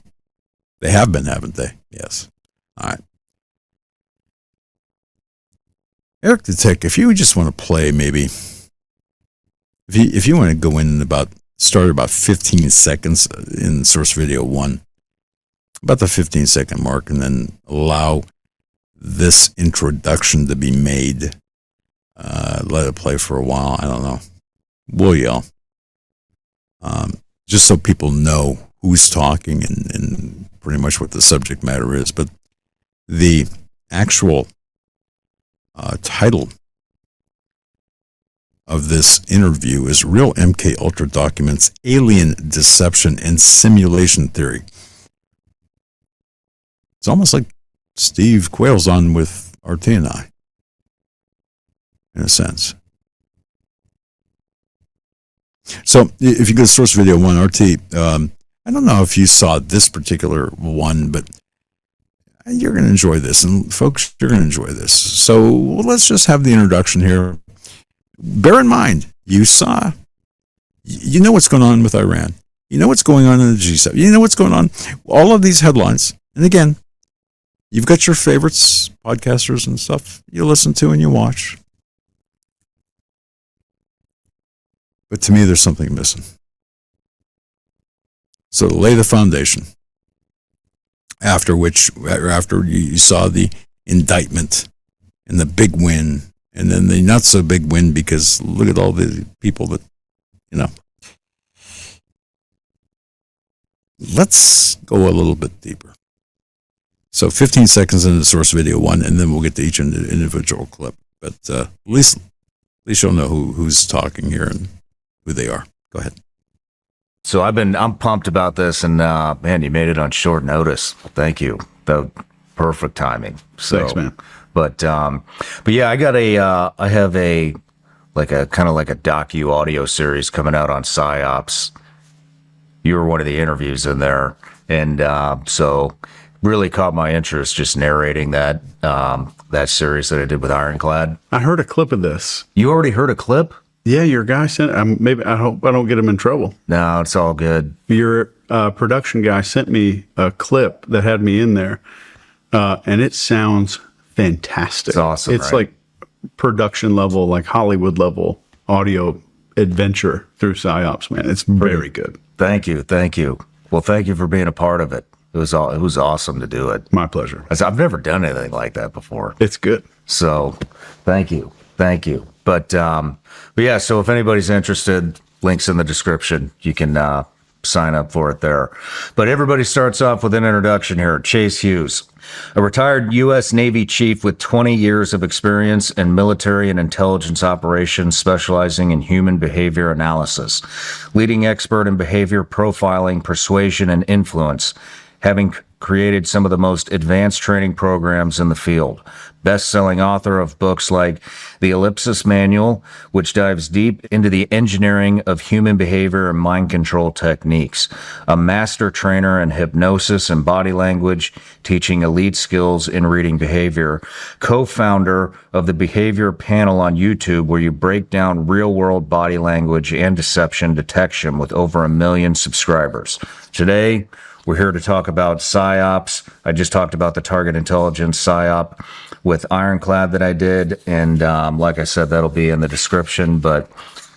They have been, haven't they? Yes. All right. Eric the Tech, if you just want to play maybe, if you want to go in start about 15 seconds in source video 1, about the 15-second mark, and then allow this introduction to be made. Let it play for a while. I don't know. We'll yell. Just so people know who's talking and pretty much what the subject matter is. But the actual title of this interview is Real MK Ultra Documents Alien Deception and Simulation Theory. It's almost like Steve Quayle's on with RT and I, in a sense. So if you go to source video 1, RT, I don't know if you saw this particular one, but you're going to enjoy this. And folks, you're going to enjoy this. So let's just have the introduction here. Bear in mind, you know what's going on with Iran. You know what's going on in the G7. You know what's going on. All of these headlines. And again, you've got your favorites, podcasters and stuff you listen to and you watch. But to me, there's something missing. So to lay the foundation, after you saw the indictment and the big win, and then the not so big win because look at all the people that, Let's go a little bit deeper. So 15 seconds into source video 1, and then we'll get to each individual clip. But at least you'll know who's talking here and who they are. Go ahead. So I'm pumped about this, and man, you made it on short notice. Thank you. The perfect timing. So, thanks, man. But yeah, I have a kind of like a docu audio series coming out on PsyOps. You were one of the interviews in there, and so really caught my interest just narrating that series that I did with Ironclad. I heard a clip of this. You already heard a clip? Yeah, your guy sent. Maybe I hope I don't get him in trouble. No, it's all good. Your production guy sent me a clip that had me in there, and it sounds fantastic. It's awesome. It's right? like production level, like Hollywood level audio adventure through PsyOps, man. It's very good. Thank you. Well, thank you for being a part of it. It was awesome to do it. My pleasure. I've never done anything like that before. It's good. So, thank you. But yeah. So if anybody's interested, links in the description. You can sign up for it there. But everybody starts off with an introduction here. Chase Hughes, a retired U.S. Navy chief with 20 years of experience in military and intelligence operations, specializing in human behavior analysis, leading expert in behavior profiling, persuasion, and influence, having created some of the most advanced training programs in the field. Best-selling author of books like The Ellipsis Manual, which dives deep into the engineering of human behavior and mind control techniques. A master trainer in hypnosis and body language, teaching elite skills in reading behavior. Co-founder of the Behavior Panel on YouTube, where you break down real-world body language and deception detection with over 1 million subscribers. Today, we're here to talk about PSYOPs. I just talked about the target intelligence PSYOP with Ironclad that I did. And like I said, that'll be in the description. But,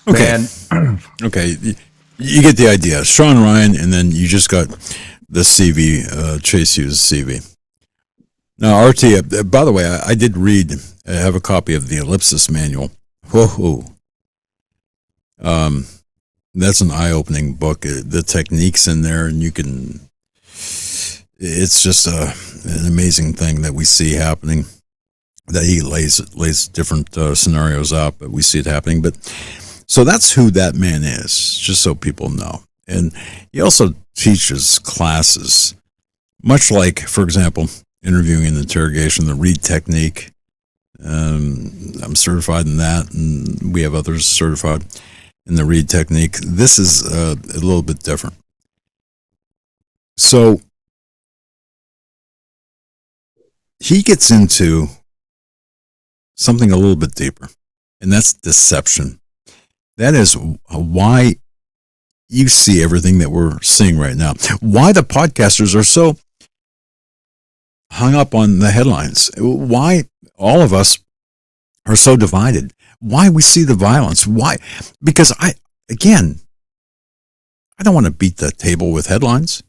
Okay. man, Okay. You get the idea. Sean Ryan, and then you just got the CV, Chase Hughes CV. Now, RT, by the way, I did read, I have a copy of the Ellipsis Manual. Whoa. That's an eye-opening book. The techniques in there, and you can, it's just an amazing thing that we see happening, that he lays different scenarios out, but we see it happening. But so that's who that man is, just so people know. And he also teaches classes, much like, for example, interviewing and interrogation, the read technique. I'm certified in that, and we have others certified in the read technique. This is a little bit different. So he gets into something a little bit deeper, and that's deception. That is why you see everything that we're seeing right now. Why the podcasters are so hung up on the headlines. Why all of us are so divided. Why we see the violence. Why? Because I don't want to beat the table with headlines.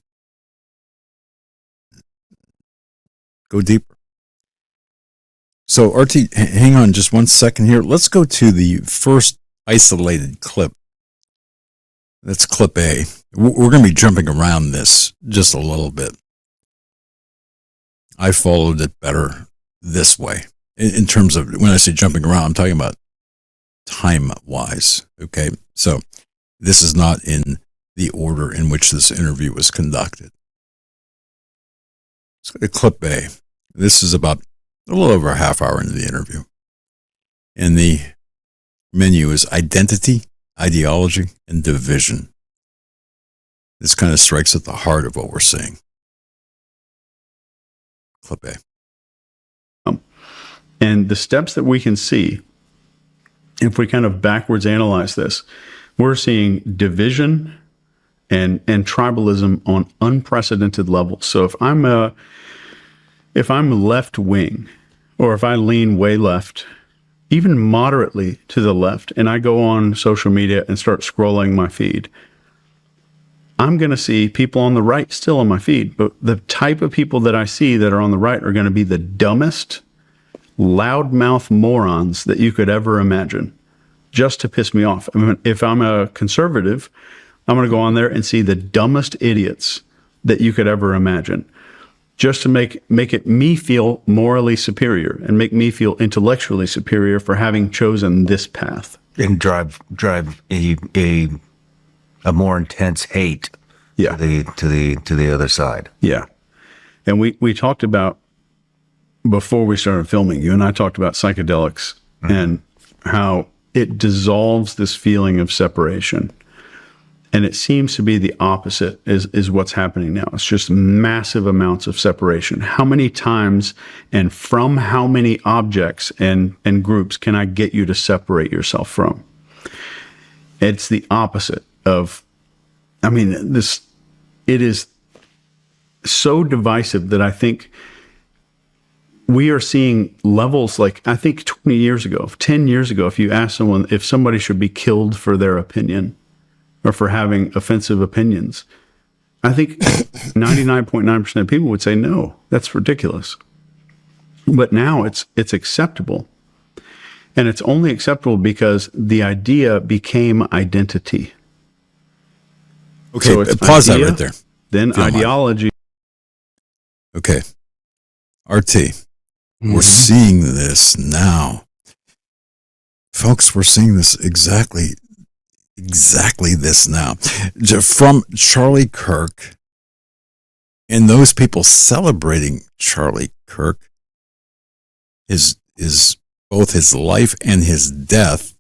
Go deeper. So, RT, hang on just 1 second here. Let's go to the first isolated clip. That's clip A. We're going to be jumping around this just a little bit. I followed it better this way. In terms of, when I say jumping around, I'm talking about time-wise. Okay? So, this is not in the order in which this interview was conducted. Let's go to clip A. This is about a little over a half hour into the interview. And the menu is identity, ideology, and division. This kind of strikes at the heart of what we're seeing. Clip A. And the steps that we can see, if we kind of backwards analyze this, we're seeing division and tribalism on unprecedented levels. So if I'm left wing, or if I lean way left, even moderately to the left, and I go on social media and start scrolling my feed, I'm going to see people on the right still on my feed. But the type of people that I see that are on the right are going to be the dumbest, loudmouth morons that you could ever imagine, just to piss me off. I mean, if I'm a conservative, I'm going to go on there and see the dumbest idiots that you could ever imagine, just to make it me feel morally superior and make me feel intellectually superior for having chosen this path. and drive a more intense hate Yeah. to the other side. Yeah. And we talked about, before we started filming, you and I talked about psychedelics and how it dissolves this feeling of separation. And it seems to be the opposite is what's happening now. It's just massive amounts of separation. How many times and from how many objects and groups can I get you to separate yourself from? It's the opposite of, it is so divisive that I think we are seeing levels like, I think 20 years ago, 10 years ago, if you asked someone if somebody should be killed for their opinion or for having offensive opinions, I think 99.9% of people would say, no, that's ridiculous. But now it's acceptable. And it's only acceptable because the idea became identity. Okay, So it's pause idea, that right there. Then If you don't mind. ideology. Okay. RT, we're seeing this now. Folks, we're seeing this exactly this now. From Charlie Kirk And those people celebrating Charlie Kirk, his both his life and his death,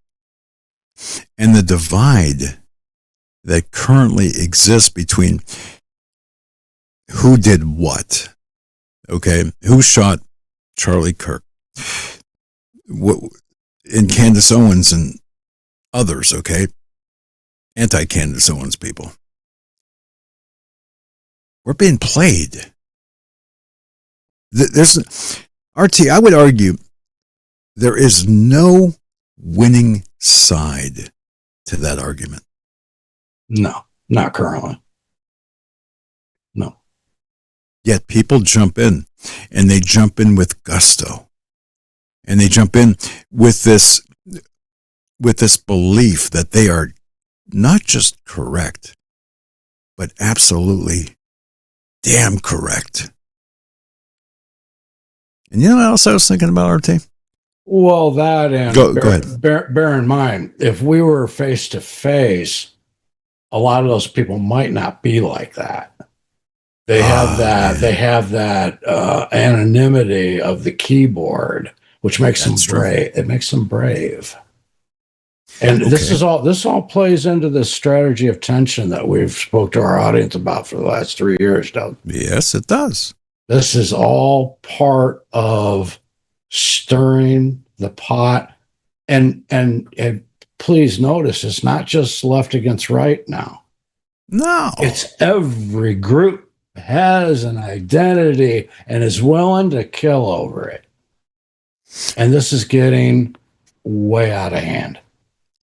and the divide that currently exists between who did what. Okay, who shot Charlie Kirk? And Candace Owens and others, okay? Anti-Candace Owens people. We're being played. There's RT, I would argue there is no winning side to that argument. No, not currently. No. Yet people jump in, and they jump in with gusto. And they jump in with this belief that they are not just correct, but absolutely damn correct. And you know what else I was thinking about, RT? Well, that and go ahead. Bear in mind, if we were face to face, a lot of those people might not be like that. They have that. Yeah. They have that anonymity of the keyboard, which makes them brave. It makes them brave. And this all plays into the strategy of tension that we've spoke to our audience about for the last 3 years, Doug. Yes, it does. This is all part of stirring the pot. And please notice, it's not just left against right now. No. It's every group has an identity and is willing to kill over it. And this is getting way out of hand.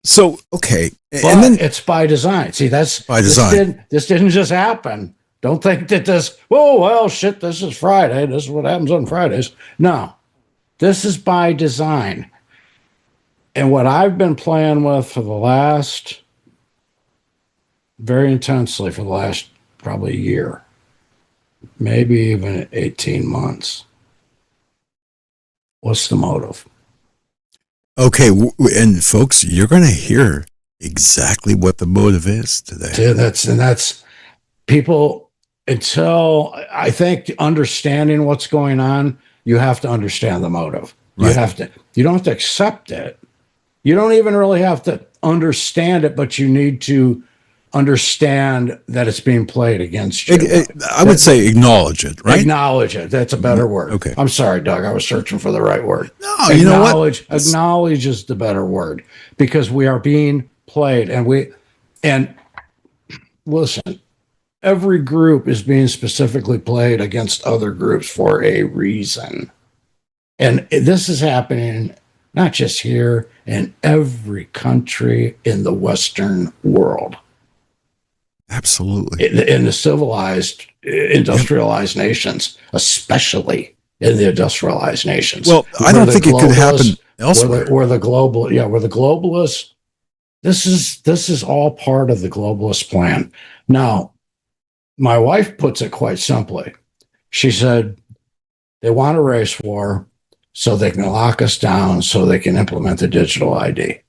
So, okay. But and then it's by design. See, that's by design. This didn't just happen. Don't think that this is Friday. This is what happens on Fridays. No, this is by design. And what I've been playing with very intensely for the last probably a year, maybe even 18 months. What's the motive? Okay, and folks, you're going to hear exactly what the motive is today. Yeah, that's people. Until I think understanding what's going on, you have to understand the motive. Right. You don't have to accept it. You don't even really have to understand it, but you need to understand that it's being played against you. I would say acknowledge it, right? Acknowledge it. That's a better word. Okay. I'm sorry, Doug. I was searching for the right word. No, you know what? Acknowledge is the better word because we are being played, and listen. Every group is being specifically played against other groups for a reason. And this is happening not just here, in every country in the Western world. Absolutely. In the civilized, industrialized nations, especially in the industrialized nations. Well, I don't think it could happen elsewhere. Where the globalists, this is all part of the globalist plan. Now, my wife puts it quite simply. She said, they want a race war so they can lock us down so they can implement the digital ID.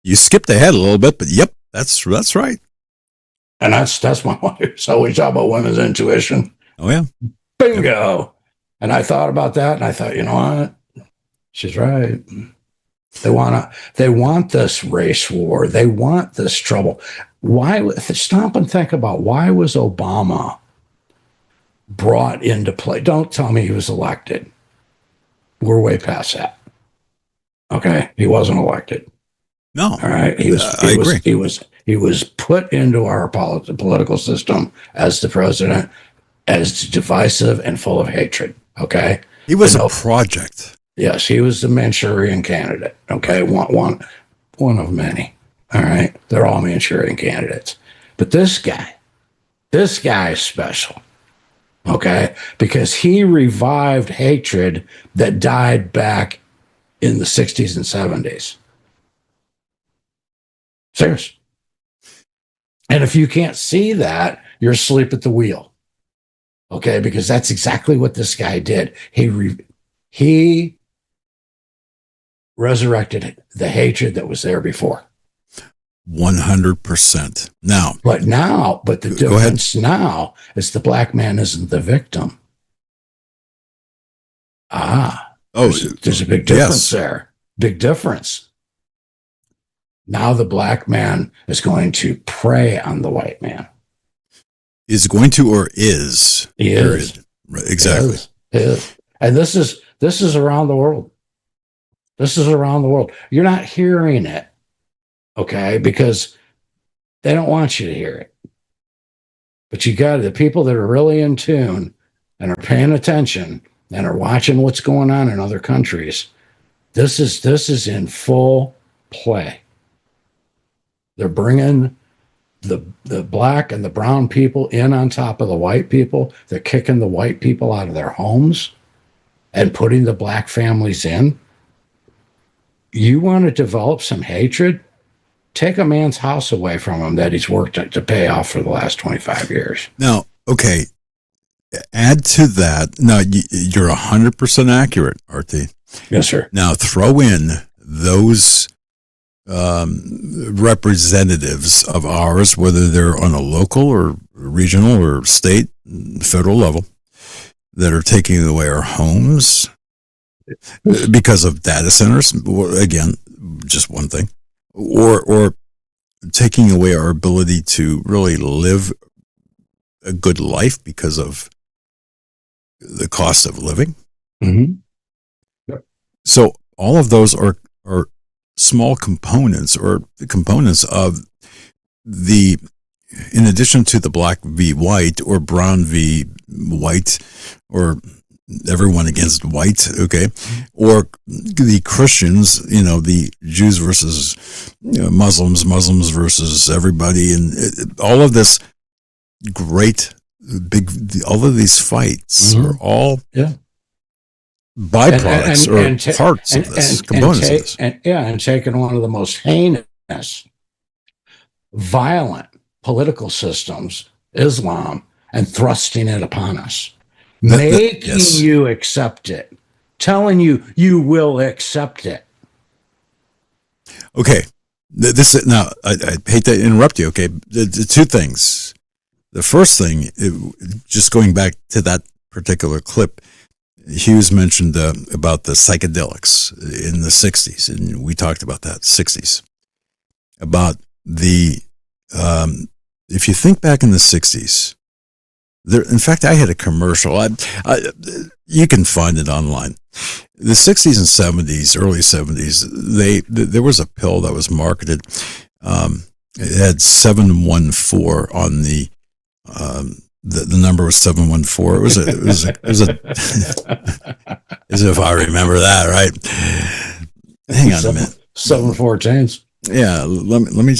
You skipped ahead a little bit, but yep, that's right. And that's my wife. So we talk about women's intuition. Oh, yeah. Bingo. Yep. And I thought about that, and I thought, you know what? She's right. They want this race war. They want this trouble. Why? Stop and think about why was Obama brought into play? Don't tell me he was elected. We're way past that. Okay, he wasn't elected. No. All right. I agree. He was put into our political system as the president, as divisive and full of hatred. Okay. He was a project. Yes, he was the Manchurian candidate. Okay, one of many. All right, they're all Manchurian candidates. But this guy is special. Okay, because he revived hatred that died back in the 60s and 70s. Serious. And if you can't see that, you're asleep at the wheel. Okay, because that's exactly what this guy did. He resurrected the hatred that was there before. 100%. Now, But the Go ahead. difference now is the black man isn't the victim. There's a big difference there. Big difference. Now the black man is going to prey on the white man. is going to or is. He is. Period. Right, exactly. Is. And this is around the world. This is around the world. You're not hearing it, okay? Because they don't want you to hear it. But you got the people that are really in tune and are paying attention and are watching what's going on in other countries. This is in full play. They're bringing the black and the brown people in on top of the white people. They're kicking the white people out of their homes and putting the black families in. You want to develop some hatred? Take a man's house away from him that he's worked to pay off for the last 25 years. Now, okay, add to that. Now, you're 100% accurate, Artie. Yes, sir. Now, throw in those representatives of ours, whether they're on a local or regional or state, federal level, that are taking away our homes because of data centers. Again, just one thing. Or taking away our ability to really live a good life because of the cost of living. Mm-hmm. Yep. So all of those are small components or components of the, in addition to the black v white or brown v white or everyone against white, okay, or the Christians, the Jews versus Muslims versus everybody, and all of this great all of these fights are all byproducts or parts of this, components of this. And taking one of the most heinous, violent political systems, Islam, and thrusting it upon us. Making you accept it, telling you will accept it. Okay, now I hate to interrupt you. Okay, the two things. The first thing, just going back to that particular clip, Hughes mentioned about the psychedelics in the 60s, and we talked about that 60s. About the if you think back in the 60s. In fact, I had a commercial. You can find it online. The 60s and 70s, early 70s, there was a pill that was marketed. It had 714 on the number was 714. It was as if I remember that, right? Hang on a minute. 714s. Yeah, let me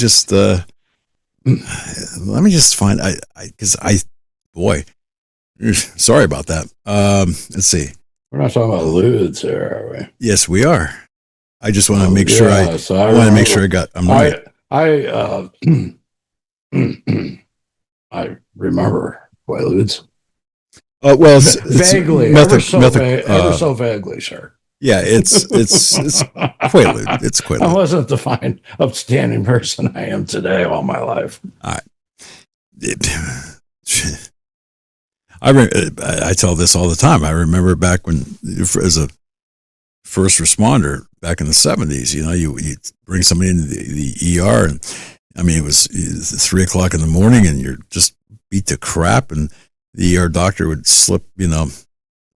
just find boy, sorry about that. Let's see. We're not talking about lewds here, are we? Yes, we are. I just want to make sure I want to make sure I'm right. I remember Quaaludes. Well, it's vaguely, ever so vaguely, sir. Yeah, it's Quaalude. It's Quaalude. I wasn't the fine, upstanding person I am today all my life. All right. I tell this all the time. I remember back when, as a first responder back in the 70s, you bring somebody into the ER, and I mean, it was 3 o'clock in the morning, and you're just beat to crap, and the ER doctor would slip,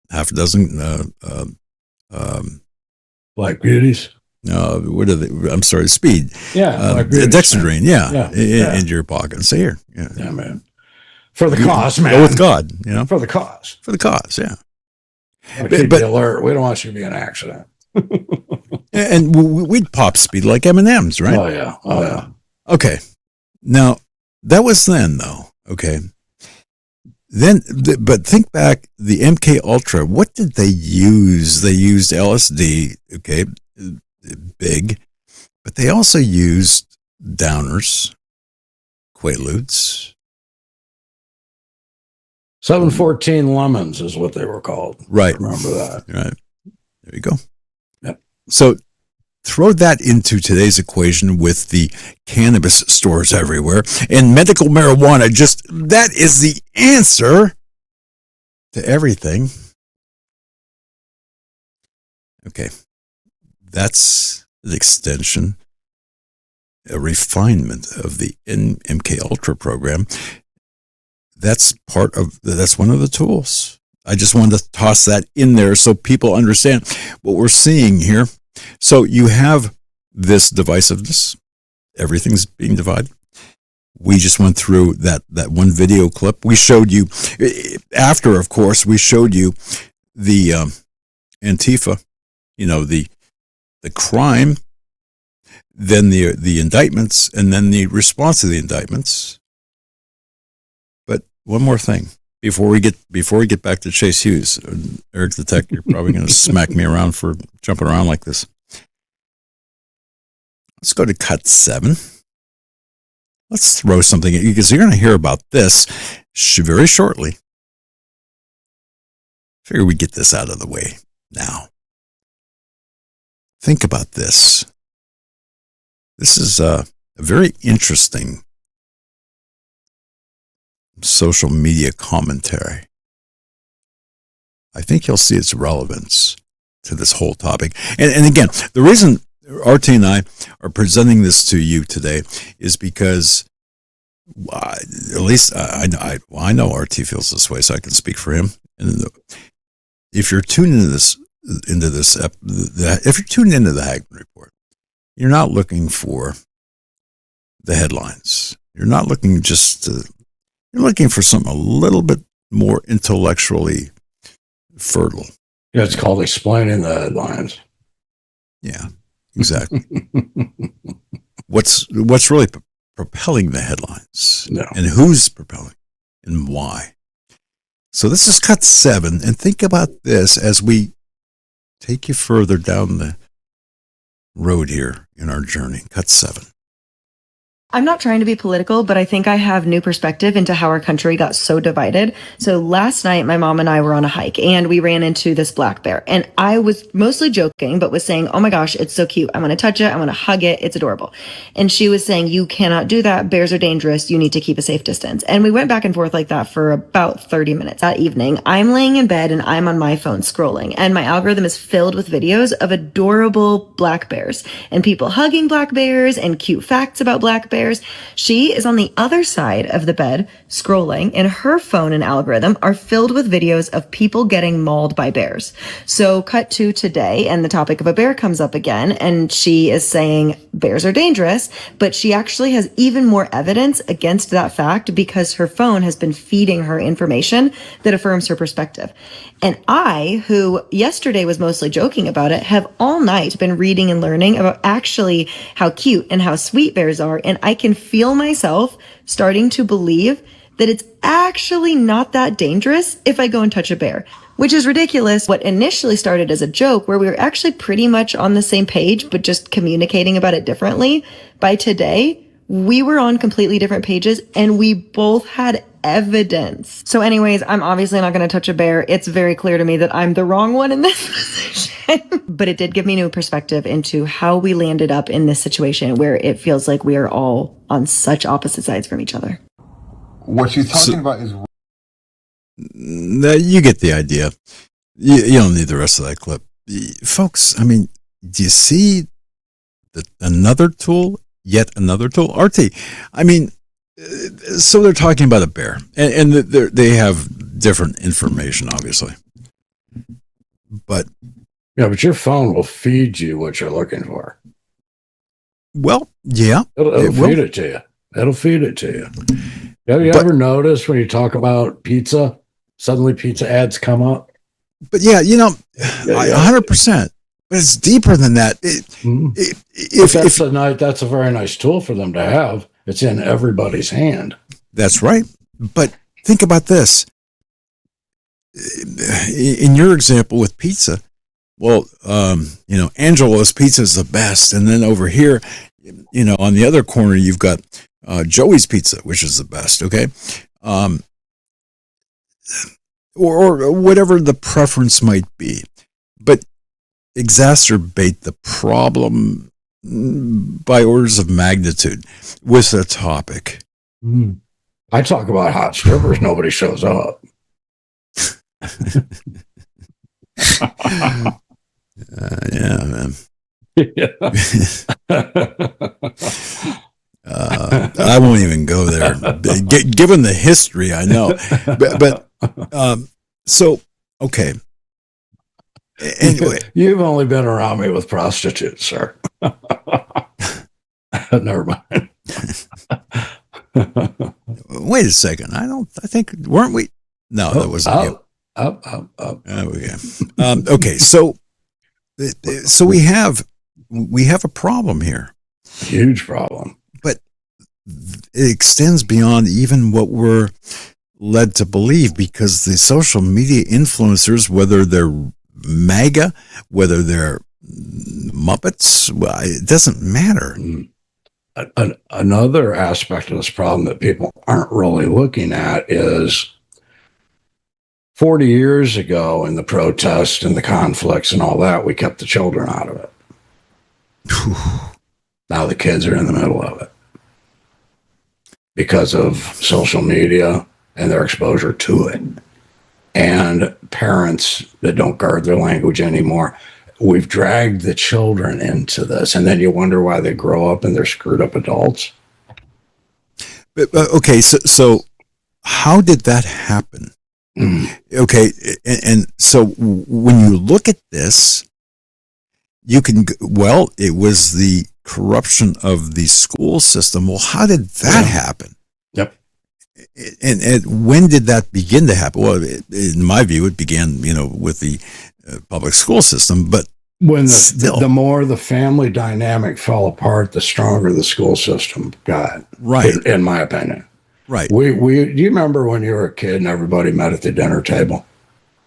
half a dozen Black Beauties. What are they? I'm sorry, speed. Yeah, dexedrine. Into your pocket and say, here. Yeah, man. For the cause, man. Go with God, For the cause. For the cause, yeah. But alert. We don't want you to be in an accident. And we'd pop speed like M&Ms, right? Oh, yeah. Okay. Now, that was then, though. Okay. Then, but think back, the MK Ultra, what did they use? They used LSD, okay, big, but they also used downers, Quaaludes. 714 lemons is what they were called. Right. Remember that. Right. There you go. Yep. So throw that into today's equation with the cannabis stores everywhere and medical marijuana. That is the answer to everything. Okay. That's the extension, a refinement of the MK Ultra program. That's one of the tools. I just wanted to toss that in there so people understand what we're seeing here. So you have this divisiveness. Everything's being divided. We just went through that one video clip. We showed you, after, of course, we showed you the Antifa, the crime, then the indictments, and then the response to the indictments. But one more thing. Before we get back to Chase Hughes, Eric the Tech, you're probably going to smack me around for jumping around like this. Let's go to cut 7. Let's throw something at you because you're going to hear about this very shortly. Figure we get this out of the way now. Think about this. This is a very interesting social media commentary. I think you'll see its relevance to this whole topic. And again, the reason RT and I are presenting this to you today is because, at least I know RT feels this way, so I can speak for him. And if you're tuned into this, if you're tuned into the Hagmann Report, you're not looking for the headlines. You're not looking you're looking for something a little bit more intellectually fertile. Yeah, it's called explaining the headlines. Yeah, exactly. What's really propelling the headlines? No. And who's propelling and why? So this is cut 7, and think about this as we take you further down the road here in our journey. Cut 7. I'm not trying to be political, but I think I have new perspective into how our country got so divided. So last night, my mom and I were on a hike and we ran into this black bear. And I was mostly joking, but was saying, oh my gosh, it's so cute. I want to touch it. I want to hug it. It's adorable. And she was saying, you cannot do that. Bears are dangerous. You need to keep a safe distance. And we went back and forth like that for about 30 minutes. That evening, I'm laying in bed and I'm on my phone scrolling. And my algorithm is filled with videos of adorable black bears and people hugging black bears and cute facts about black bears. She is on the other side of the bed scrolling, and her phone and algorithm are filled with videos of people getting mauled by bears. So cut to today, and the topic of a bear comes up again, and she is saying bears are dangerous, but she actually has even more evidence against that fact because her phone has been feeding her information that affirms her perspective. And I, who yesterday was mostly joking about it, have all night been reading and learning about actually how cute and how sweet bears are. And I can feel myself starting to believe that it's actually not that dangerous if I go and touch a bear, which is ridiculous. What initially started as a joke, where we were actually pretty much on the same page, but just communicating about it differently, by today, we were on completely different pages and we both had evidence. So anyways, I'm obviously not going to touch a bear. It's very clear to me that I'm the wrong one in this position, but it did give me new perspective into how we landed up in this situation where it feels like we are all on such opposite sides from each other. What you're talking about is... You get the idea. You don't need the rest of that clip. Folks, I mean, do you see another tool? Yet another tool? RT, I mean, so they're talking about a bear, and they have different information, obviously. But but your phone will feed you what you're looking for. Well, yeah. It'll feed it to you. It'll feed it to you. Have you ever noticed when you talk about pizza, suddenly pizza ads come up? But 100%. But it's deeper than that. That's a very nice tool for them to have. It's in everybody's hand. That's right. But think about this. In your example with pizza, well, Angelo's pizza is the best. And then over here, on the other corner, you've got Joey's Pizza, which is the best, okay? Or whatever the preference might be. But exacerbate the problem by orders of magnitude with a topic. I talk about hot strippers, nobody shows up. Yeah, man. I won't even go there. Given the history, I know. But so, okay. Anyway. You've only been around me with prostitutes, sir. Never mind. Wait a second. I think, weren't we? No, that wasn't you. Up. There we go. Okay, so we have a problem here. Huge problem. But it extends beyond even what we're led to believe, because the social media influencers, whether they're MAGA, whether they're Muppets, well, it doesn't matter. Another aspect of this problem that people aren't really looking at is 40 years ago in the protests and the conflicts and all that, we kept the children out of it. Now the kids are in the middle of it because of social media and their exposure to it. And parents that don't guard their language anymore. We've dragged the children into this, and then you wonder why they grow up and they're screwed up adults. Okay, so how did that happen? Okay, and so when you look at this, you can, well, it was the corruption of the school system. Well, how did that happen? Yep. And when did that begin to happen? Well, in my view, it began, with the public school system, but when the more the family dynamic fell apart, the stronger the school system got. Right. In my opinion. Right. Do you remember when you were a kid and everybody met at the dinner table?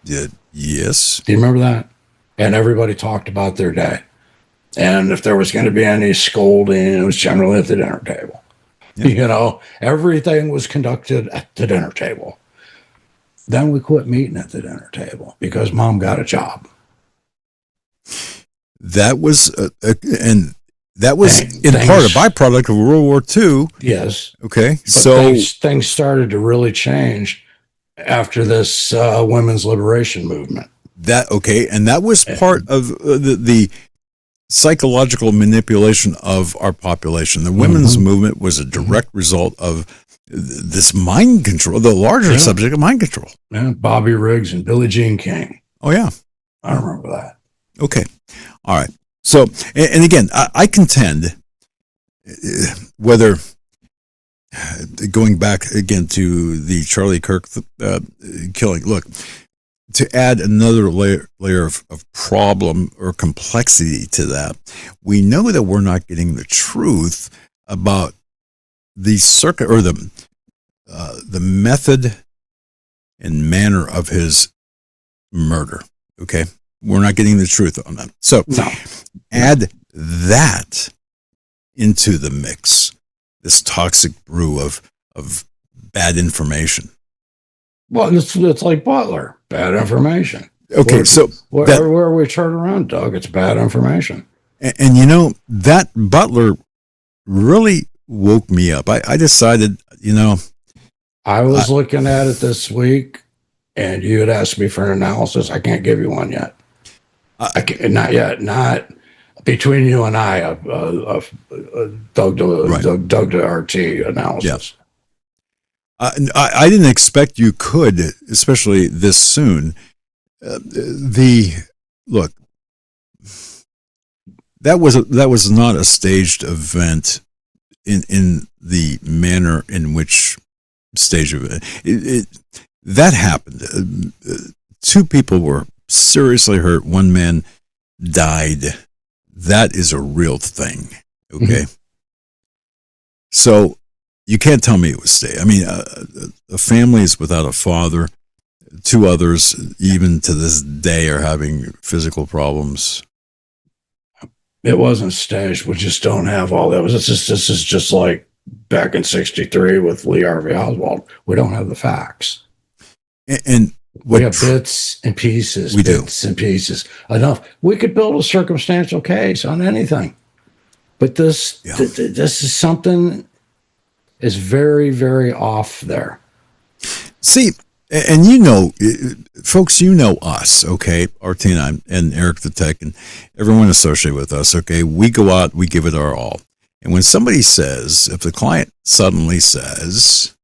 Yes. Do you remember that? And everybody talked about their day. And if there was going to be any scolding, it was generally at the dinner table. Yeah. Everything was conducted at the dinner table. Then we quit meeting at the dinner table because mom got a job. That was, in part a byproduct of World War II. Yes. Okay. But so things started to really change after this women's liberation movement. And that was part of the psychological manipulation of our population. The women's movement was a direct result of this mind control, the larger subject of mind control. Yeah, Bobby Riggs and Billie Jean King. Oh, yeah. I remember that. Okay. All right. So, and again, I contend, whether going back again to the Charlie Kirk killing, look, to add another layer of problem or complexity to that, we know that we're not getting the truth about the circuit or the method and manner of his murder. Okay, we're not getting the truth on that. So add that into the mix, this toxic brew of bad information. Well, it's like Butler, bad information. Okay, where we turn around, Doug, it's bad information. And that Butler really woke me up. I decided, I was looking at it this week, and you had asked me for an analysis. I can't give you one yet. Not yet. Not between you and I, Doug to RT analysis. I didn't expect you could, especially this soon. Look, that was not a staged event in the manner in which stage of it that happened. Two people were seriously hurt. One man died. That is a real thing. Okay. So you can't tell me it was staged. I mean, a family is without a father. Two others, even to this day, are having physical problems. It wasn't staged. We just don't have all that. This is just like back in '63 with Lee Harvey Oswald. We don't have the facts. And We have bits and pieces. We do. Bits and pieces. Enough. We could build a circumstantial case on anything. But this is something is very, very off there. See, and you know, folks, you know us, okay? RT and I, and Eric the Tech, and everyone associated with us, okay? We go out, we give it our all. And when somebody says, if the client suddenly says,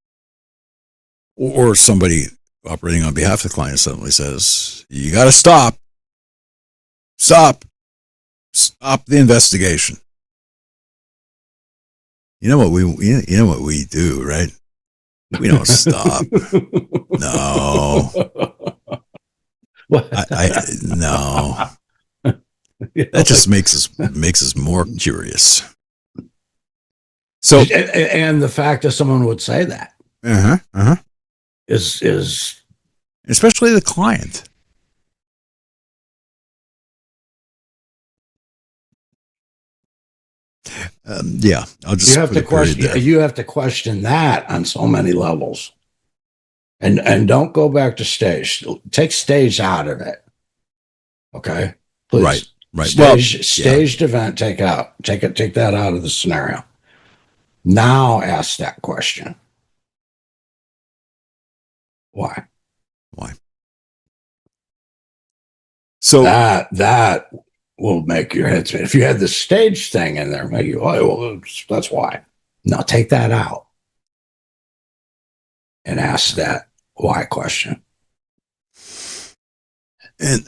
or somebody operating on behalf of the client suddenly says, you got to stop the investigation. You know what we do, right? We don't stop. No. No. That just makes us more curious. So, and the fact that someone would say that is especially the client. I'll just you have to question. You have to question that on so many levels, and don't go back to stage. Take stage out of it. Okay, please. Right. Staged event. Take that out of the scenario. Now ask that question. Why? So that will make your head spin. If you had the stage thing in there, make you, well, that's why. Now take that out and ask that why question. And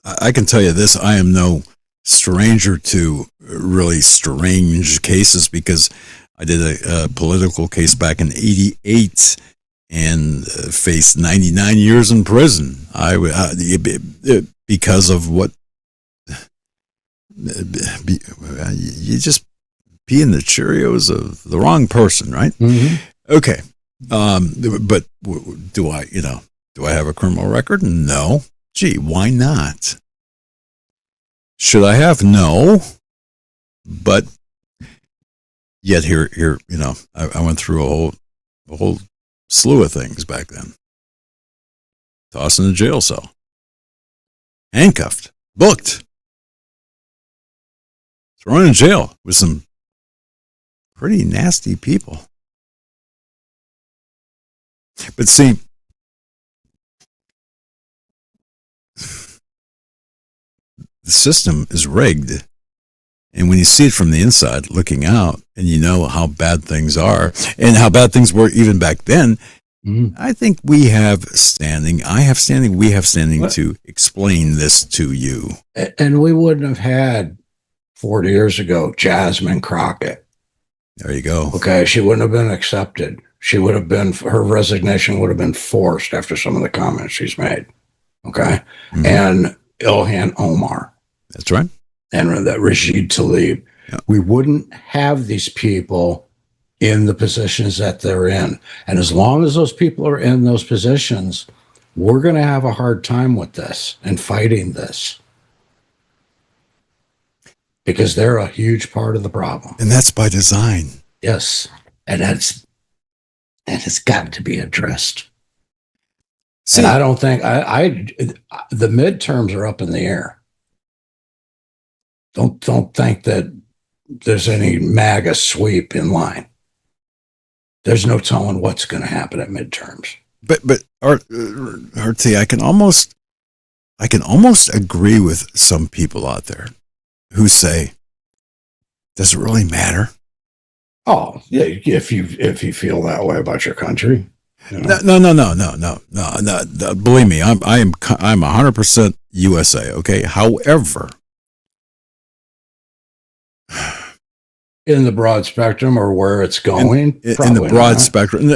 I can tell you this, I am no stranger to really strange cases, because I did a political case back in '88 and faced 99 years in prison. Because of what you just be in the Cheerios of the wrong person, right? Mm-hmm. Okay, but do I have a criminal record? No. Gee, why not? Should I have? No. But yet here, I went through a whole slew of things back then. Tossed in a jail cell, handcuffed, booked, thrown in jail with some pretty nasty people. But see, the system is rigged. And when you see it from the inside looking out, and you know how bad things are and how bad things were even back then, I think we have standing. I have standing. We have standing to explain this to you. And we wouldn't have had 40 years ago Jasmine Crockett. There you go. Okay, she wouldn't have been accepted. Her resignation would have been forced after some of the comments she's made. Okay, and Ilhan Omar. That's right. And that Rashid Tlaib. Yeah. We wouldn't have these people in the positions that they're in. And as long as those people are in those positions, we're going to have a hard time with this and fighting this, because they're a huge part of the problem. And that's by design. Yes. And it's got to be addressed. See, and I don't think the midterms are up in the air. Don't think that there's any MAGA sweep in line. There's no telling what's going to happen at midterms. But RT, I can almost agree with some people out there who say, does it really matter? Oh, yeah, if you feel that way about your country. You know? No. Believe me, I'm 100% USA. Okay. However, in the broad spectrum, or where it's going, in the broad spectrum,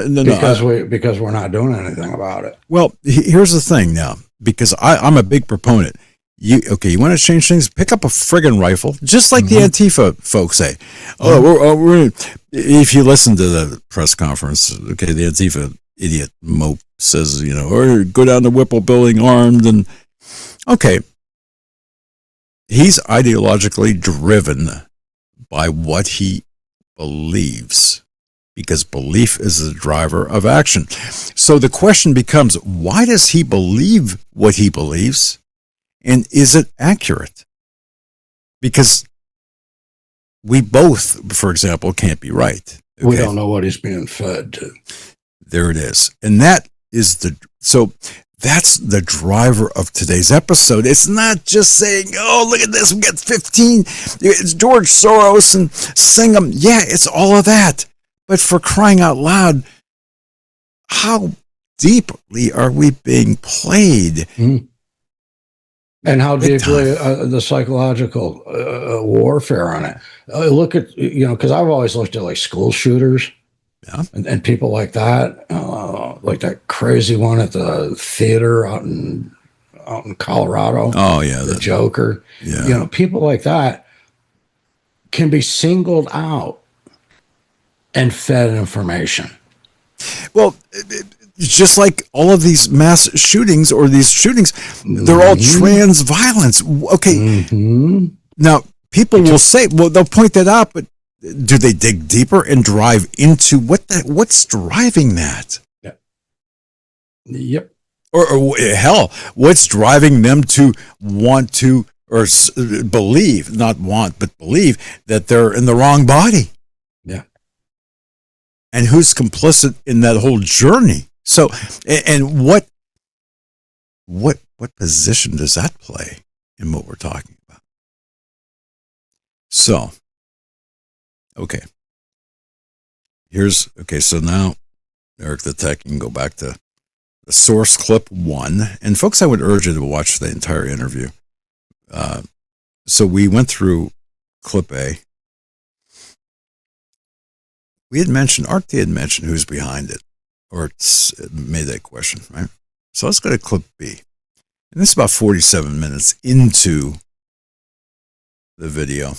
because we're not doing anything about it. Well, here's the thing now, because I'm a big proponent. You want to change things? Pick up a friggin' rifle, just like the Antifa folks say. If you listen to the press conference, okay, the Antifa idiot mope says, or go down to Whipple building armed, and okay, he's ideologically driven by what he believes. because belief is the driver of action. So the question becomes, why does he believe what he believes? And is it accurate? Because we both, for example, can't be right. Okay? We don't know what he's being fed to. There it is. And that's the driver of today's episode. It's not just saying, oh, look at this, we got 15. It's George Soros and sing them. Yeah, it's all of that. But for crying out loud, how deeply are we being played? Mm. And how deeply the psychological warfare on it. Look at, because I've always looked at like school shooters. Yeah. And people like that, like that crazy one at the theater out in Colorado. Oh, yeah. The Joker. Yeah. People like that can be singled out and fed information. Well, just like all of these mass shootings or these shootings, they're all trans violence. Okay. Mm-hmm. Now, people will say, well, they'll point that out, but do they dig deeper and drive into what's driving that? Yeah. Yep. Or hell, what's driving them to want to or believe, not want, but believe that they're in the wrong body? Yeah. And who's complicit in that whole journey? So, and what position does that play in what we're talking about? So, okay. So now, Eric the Tech, you can go back to the source clip 1. And folks, I would urge you to watch the entire interview. So we went through clip A. RT had mentioned who's behind it, or made that question, right? So let's go to clip B. And this is about 47 minutes into the video.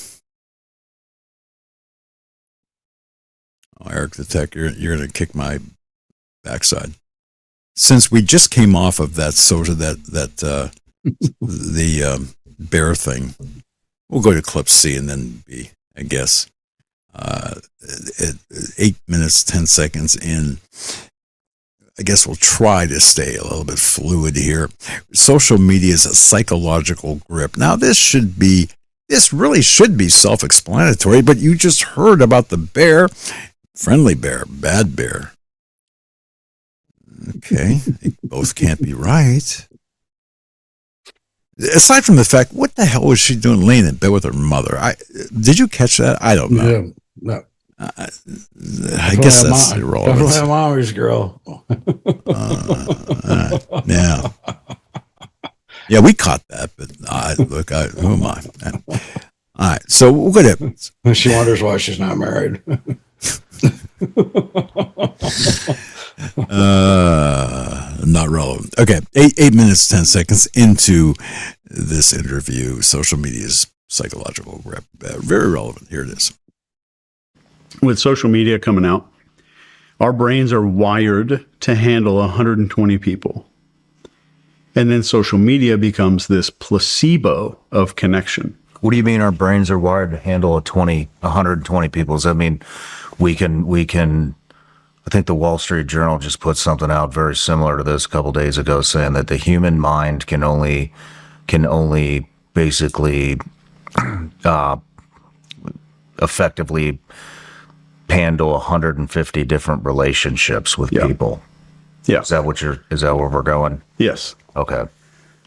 Oh, Eric the Tech, you're going to kick my backside. Since we just came off of that the bear thing, we'll go to clip C and then B, I guess. 8 minutes, 10 seconds in. I guess we'll try to stay a little bit fluid here. Social media is a psychological grip. Now, this really should be self-explanatory, but you just heard about the bear, friendly bear, bad bear. Okay, they both can't be right. Aside from the fact, what the hell was she doing laying in bed with her mother? Did you catch that? I don't know. Yeah, no. I guess that's irrelevant. Definitely a mommy's girl. Yeah. Yeah, we caught that, but who am I? All right, so we'll go to... She wonders why she's not married. Not relevant. Okay, 8 minutes, 10 seconds into this interview. Social media's psychological grip. Very relevant. Here it is. With social media coming out, our brains are wired to handle 120 people. And then social media becomes this placebo of connection. What do you mean our brains are wired to handle 120 people? Does that mean we can, I think the Wall Street Journal just put something out very similar to this a couple days ago, saying that the human mind can only basically effectively handle 150 different relationships with people. Yeah. Is that where we're going? Yes. Okay.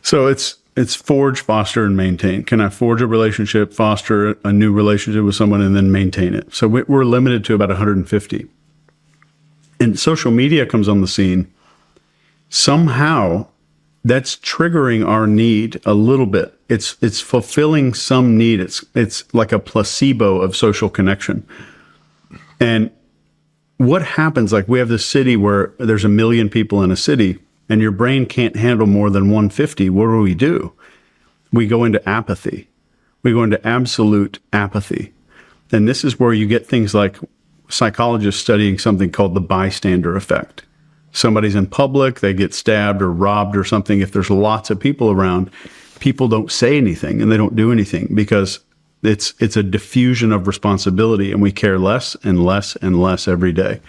So it's forge, foster, and maintain. Can I forge a relationship, foster a new relationship with someone, and then maintain it? So we're limited to about 150. And social media comes on the scene. Somehow that's triggering our need a little bit. It's fulfilling some need. It's like a placebo of social connection. And what happens, like we have this city where there's 1 million people in a city and your brain can't handle more than 150. What do? We go into apathy. We go into absolute apathy. And this is where you get things like psychologists studying something called the bystander effect. Somebody's in public, they get stabbed or robbed or something. If there's lots of people around, people don't say anything and they don't do anything because It's a diffusion of responsibility, and we care less and less and less every day.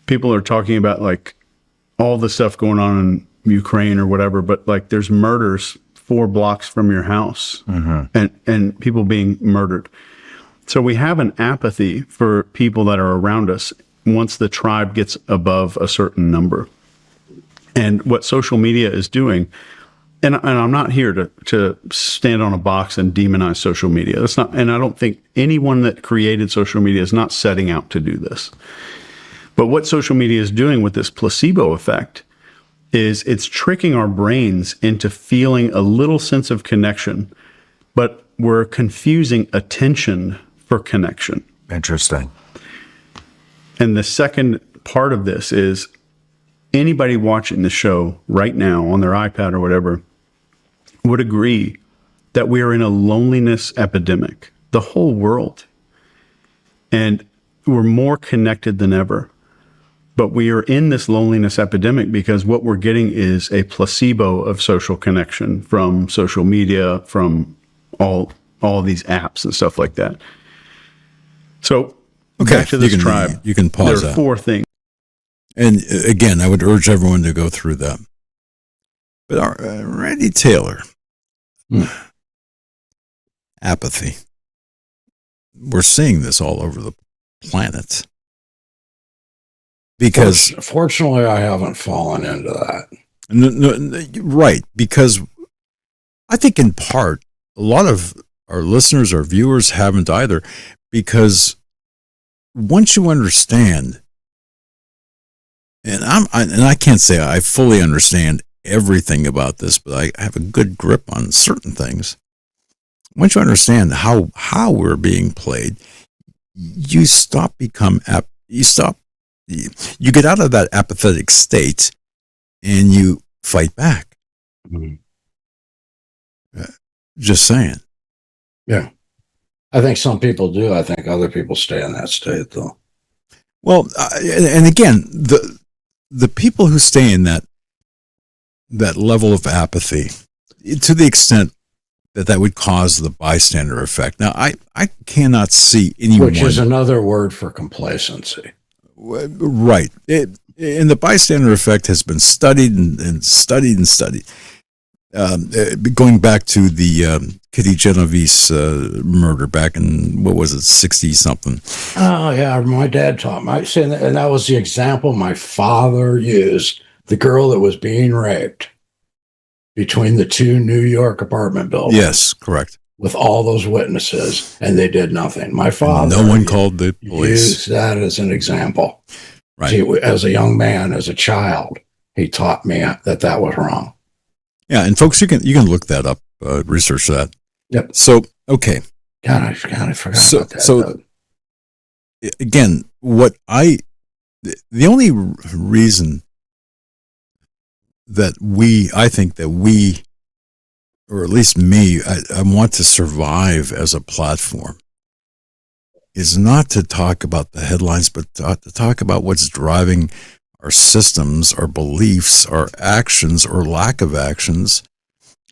People are talking about like all the stuff going on in Ukraine or whatever, but like there's murders 4 blocks from your house, and people being murdered. So we have an apathy for people that are around us once the tribe gets above a certain number. And what social media is doing, and I'm not here to stand on a box and demonize social media. That's not, and I don't think anyone that created social media is not setting out to do this. But what social media is doing with this placebo effect is it's tricking our brains into feeling a little sense of connection, but we're confusing attention for connection. Interesting. And the second part of this is anybody watching the show right now on their iPad or whatever would agree that we are in a loneliness epidemic, the whole world. And we're more connected than ever. But we are in this loneliness epidemic because what we're getting is a placebo of social connection from social media, from all these apps and stuff like that. So back to this tribe. You can pause there are that. 4 things. And again, I would urge everyone to go through that. But Randy Taylor, apathy. We're seeing this all over the planet. Because fortunately, I haven't fallen into that. No, right, because I think in part, a lot of our listeners, our viewers haven't either, because once you understand, and I can't say I fully understand everything about this, but I have a good grip on certain things. Once you understand how we're being played, you get out of that apathetic state and you fight back. Just saying. Yeah. I think some people do. I think other people stay in that state, though. Well, and again, the people who stay in that level of apathy, to the extent that would cause the bystander effect. Now, I cannot see anyone... Which is another word for complacency. Right. And the bystander effect has been studied and studied and studied. Going back to the Kitty Genovese murder back in, what was it, 60-something? Oh, yeah. My dad taught me. And that was the example my father used. The girl that was being raped between the 2 New York apartment buildings. Yes, correct. With all those witnesses, and they did nothing. My father... No one called the police. Used that as an example. Right. See, as a young man, as a child, he taught me that was wrong. Yeah, and folks, you can look that up, research that. Yep. So, okay. God, I forgot about that. So, again, the only reason that I think that we, or at least me, I want to survive as a platform is not to talk about the headlines, but to talk about what's driving our systems, our beliefs, our actions or lack of actions,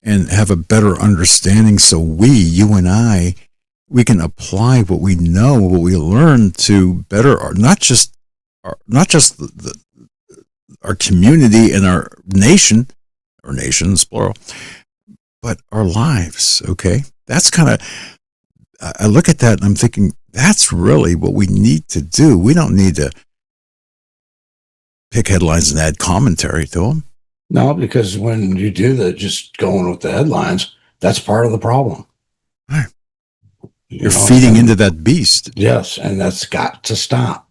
and have a better understanding so you and I, we can apply what we know, what we learn to better not just our community and our nation, or nations, plural, but our lives, okay? That's kind of, I look at that and I'm thinking, that's really what we need to do. We don't need to pick headlines and add commentary to them. No, because when you do that, just going with the headlines, that's part of the problem. Right. You're feeding into that beast. Yes, and that's got to stop.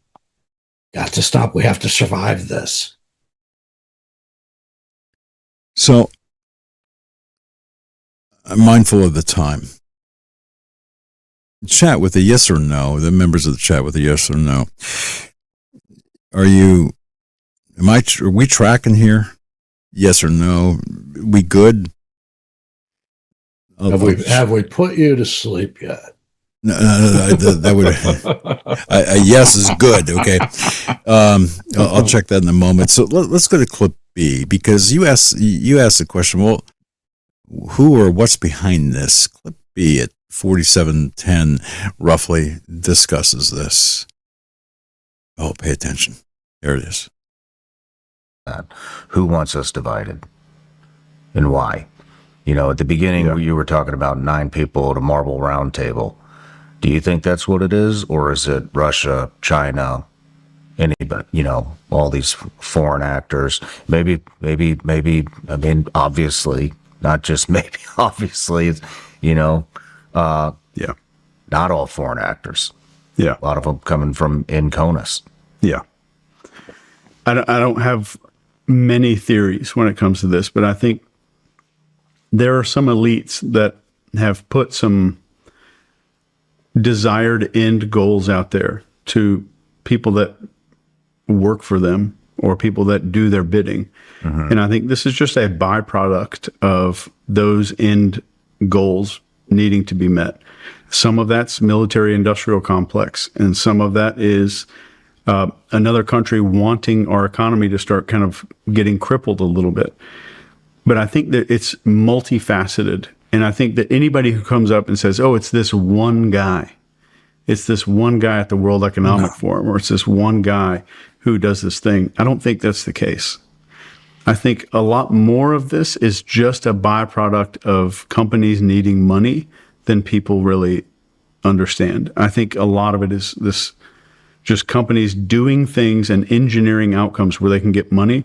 Got to stop. We have to survive this. So, I'm mindful of the time. Chat with a yes or no, the members of the chat with a yes or no. Are we tracking here? Yes or no? We good? Have we put you to sleep yet? No, that would a yes is good. Okay, I'll check that in a moment. So let's go to clip B, because you asked the question. Well, who or what's behind this? Clip B at 47:10 roughly discusses this. Oh, pay attention. There it is. Who wants us divided and why? You know, at the beginning, you were talking about 9 people at a marble round table. Do you think that's what it is? Or is it Russia, China, anybody, you know, all these foreign actors? Maybe, I mean, obviously, not just maybe, obviously, it's, you know, not all foreign actors. Yeah. A lot of them coming from Inconis. Yeah. I don't have many theories when it comes to this, but I think there are some elites that have put some desired end goals out there to people that work for them or people that do their bidding. And I think this is just a byproduct of those end goals needing to be met. Some of that's military industrial complex, and some of that is another country wanting our economy to start kind of getting crippled a little bit. But I think that it's multifaceted. And I think that anybody who comes up and says, oh, it's this one guy, it's this one guy at the World Economic Forum, or it's this one guy who does this thing, I don't think that's the case. I think a lot more of this is just a byproduct of companies needing money than people really understand. I think a lot of it is this just companies doing things and engineering outcomes where they can get money.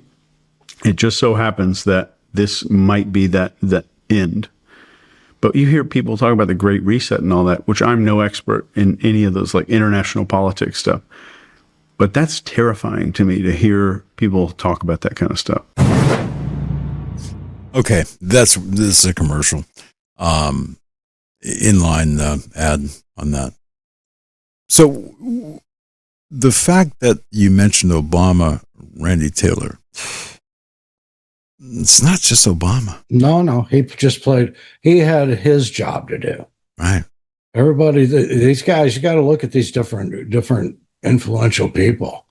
It just so happens that this might be that end. But you hear people talk about the Great Reset and all that, which I'm no expert in any of those like international politics stuff. But that's terrifying to me to hear people talk about that kind of stuff. Okay, this is a commercial. Inline ad on that. So the fact that you mentioned Obama, Randy Taylor, it's not just Obama. No, he just played. He had his job to do. Right. Everybody, these guys, you got to look at these different influential people,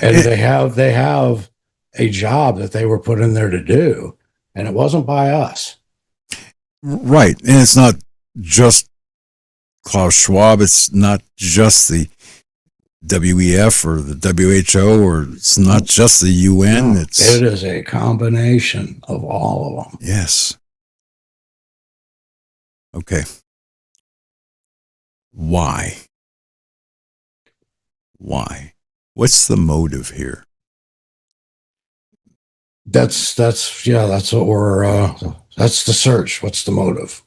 and they have a job that they were put in there to do, and it wasn't by us. Right, and it's not just Klaus Schwab. It's not just the WEF or the WHO, or it's not just the UN. No, it is a combination of all of them. Yes. Okay. Why? What's the motive here? That's what we're. That's the search. What's the motive?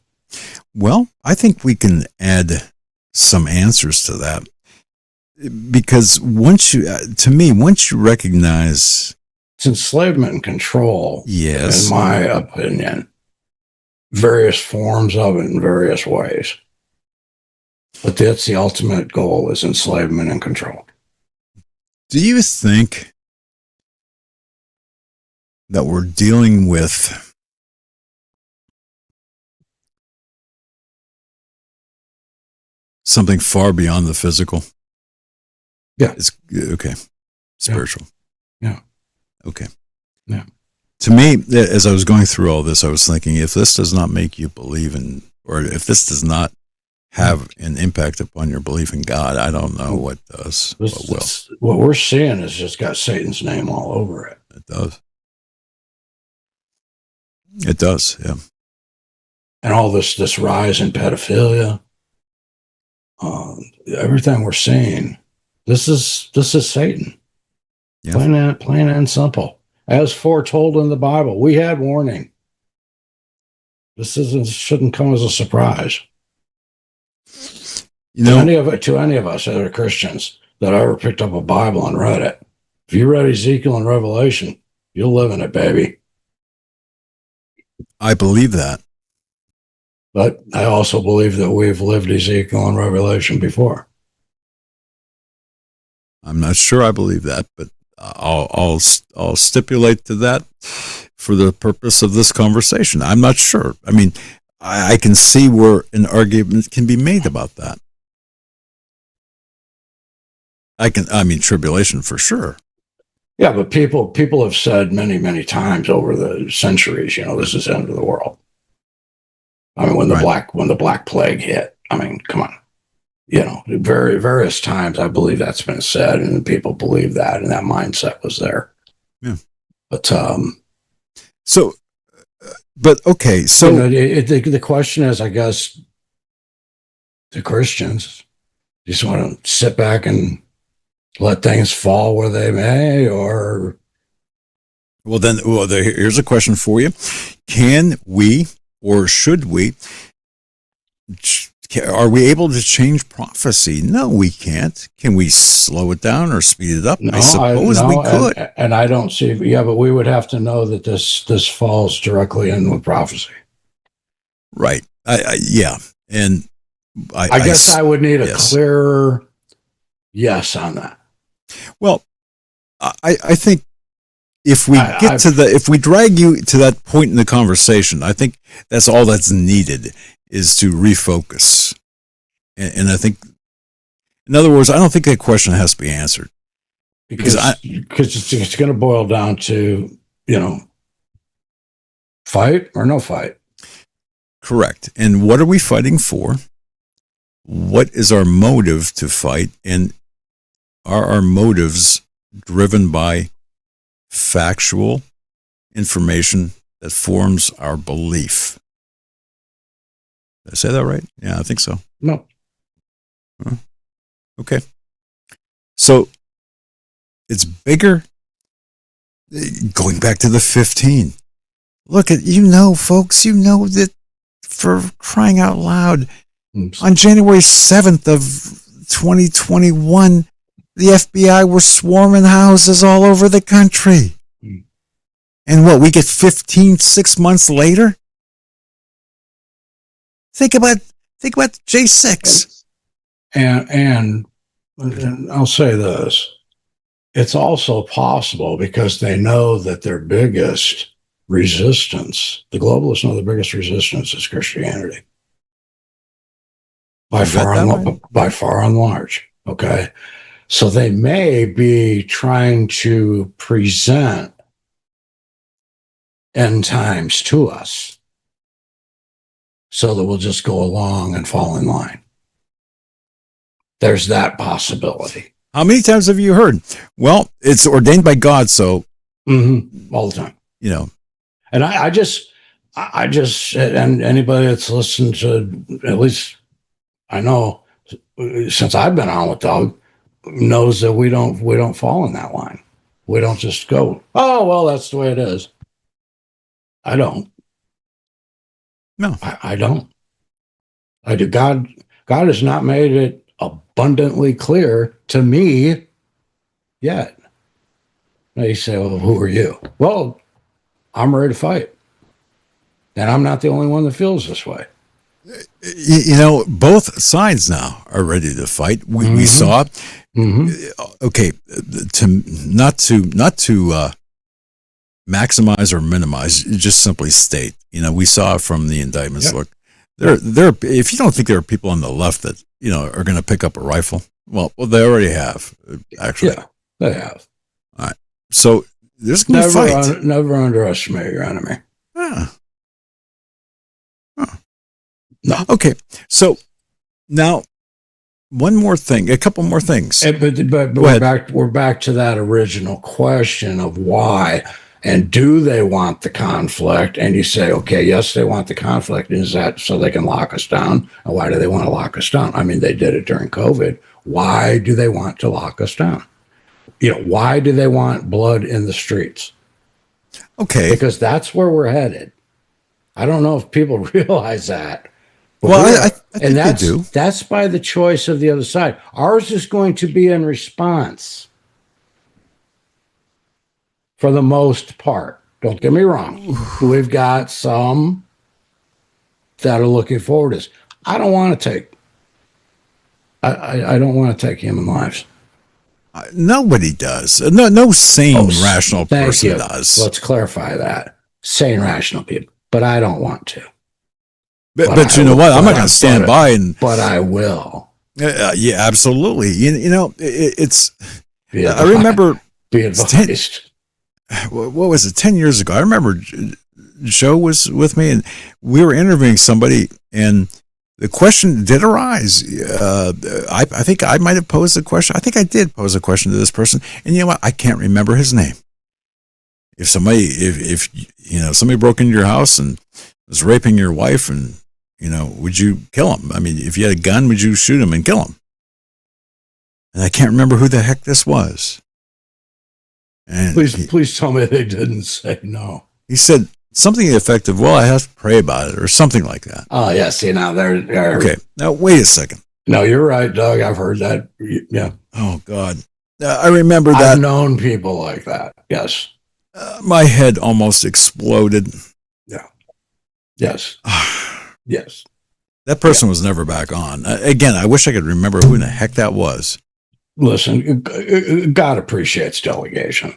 Well, I think we can add some answers to that. Because once you recognize it's enslavement and control, yes, in my opinion, various forms of it in various ways. But that's the ultimate goal, is enslavement and control. Do you think that we're dealing with something far beyond the physical? Yeah. It's okay. Spiritual. Yeah. Okay. Yeah. To me, as I was going through all this, I was thinking, if this does not make you believe in, or if this does not have an impact upon your belief in God, I don't know what does. What we're seeing has just got Satan's name all over it. It does. It does, yeah. And all this rise in pedophilia, everything we're seeing, this is Satan. Yeah. Plain and simple. As foretold in the Bible, we had warning. This shouldn't come as a surprise. To any of us that are Christians that ever picked up a Bible and read it, if you read Ezekiel and Revelation, you'll live in it, baby. I believe that. But I also believe that we've lived Ezekiel and Revelation before. I'm not sure I believe that, but I'll stipulate to that for the purpose of this conversation. I'm not sure. I mean, I can see where an argument can be made about that. Tribulation for sure. Yeah, but people have said many, many times over the centuries, this is the end of the world. I mean, when the Black Plague hit, I mean, come on. Various times, I believe that's been said, and people believe that, and that mindset was there. Yeah. But okay. So the question is, I guess, the Christians just want to sit back and let things fall where they may, or here's a question for you: can we, or should we? Are we able to change prophecy? No, we can't. Can we slow it down or speed it up? No, I suppose we could. And I don't see. Yeah, but we would have to know that this falls directly in with prophecy. Right. Yeah. And I guess I would need a clearer yes on that. Well, I think if we if we drag you to that point in the conversation, I think that's all that's needed is to refocus. And I think, in other words, I don't think that question has to be answered. Because it's going to boil down to, fight or no fight. Correct. And what are we fighting for? What is our motive to fight? And are our motives driven by factual information that forms our belief? Did I say that right? Yeah, I think so. No. Okay. So it's bigger. Going back to the 15. Look at, folks, that for crying out loud, on January 7th of 2021, the FBI were swarming houses all over the country. And what, we get 6 months later? Think about J6. And I'll say this. It's also possible because they know that their biggest resistance, the globalists know the biggest resistance is Christianity. By far and large. Okay. So they may be trying to present end times to us so that we'll just go along and fall in line. There's that possibility. How many times have you heard? Well, it's ordained by God, so all the time. And I just, and anybody that's listened to, at least I know since I've been on with Doug, knows that we don't fall in that line. We don't just go, oh well, that's the way it is. I don't. No, I don't. I do. God has not made it abundantly clear to me yet. Now you say, well, who are you? Well, I'm ready to fight. And I'm not the only one that feels this way. Both sides now are ready to fight. We saw, okay, not to maximize or minimize, just simply state, we saw from the indictments, look, there. If you don't think there are people on the left that, are going to pick up a rifle, well, they already have, actually. Yeah, they have. All right. So there's going to be a fight. Never underestimate your enemy. No. Okay. So now, a couple more things. But we're back to that original question of why and do they want the conflict? And you say, okay, yes, they want the conflict. Is that so they can lock us down? And why do they want to lock us down? I mean, they did it during COVID. Why do they want to lock us down? Why do they want blood in the streets? Okay. Because that's where we're headed. I don't know if people realize that. Well, I think they do. That's by the choice of the other side. Ours is going to be in response for the most part. Don't get me wrong. We've got some that are looking forward to this. I don't want to take human lives. Nobody does. No sane, rational person does. Let's clarify that. Sane, rational people. But I don't want to. But you know what? I'm not going to stand by and. But I will. Yeah, absolutely. It's. I remember. Be advised. What was it? 10 years ago, I remember Joe was with me, and we were interviewing somebody, and the question did arise. I think I might have posed a question. I think I did pose a question to this person, and you know what? I can't remember his name. If somebody broke into your house and was raping your wife, and would you kill him? I mean, if you had a gun, would you shoot him and kill him? And I can't remember who the heck this was. And please tell me they didn't say no. He said something to the effect of, well, I have to pray about it, or something like that. Oh, yeah. See, now they're okay. Now, wait a second. No, you're right, Doug. I've heard that. Yeah. Oh, God. I remember that. I've known people like that. Yes. My head almost exploded. Yeah. Yes. Yes. That person was never back on. Again, I wish I could remember who in the heck that was. Listen, God appreciates delegation.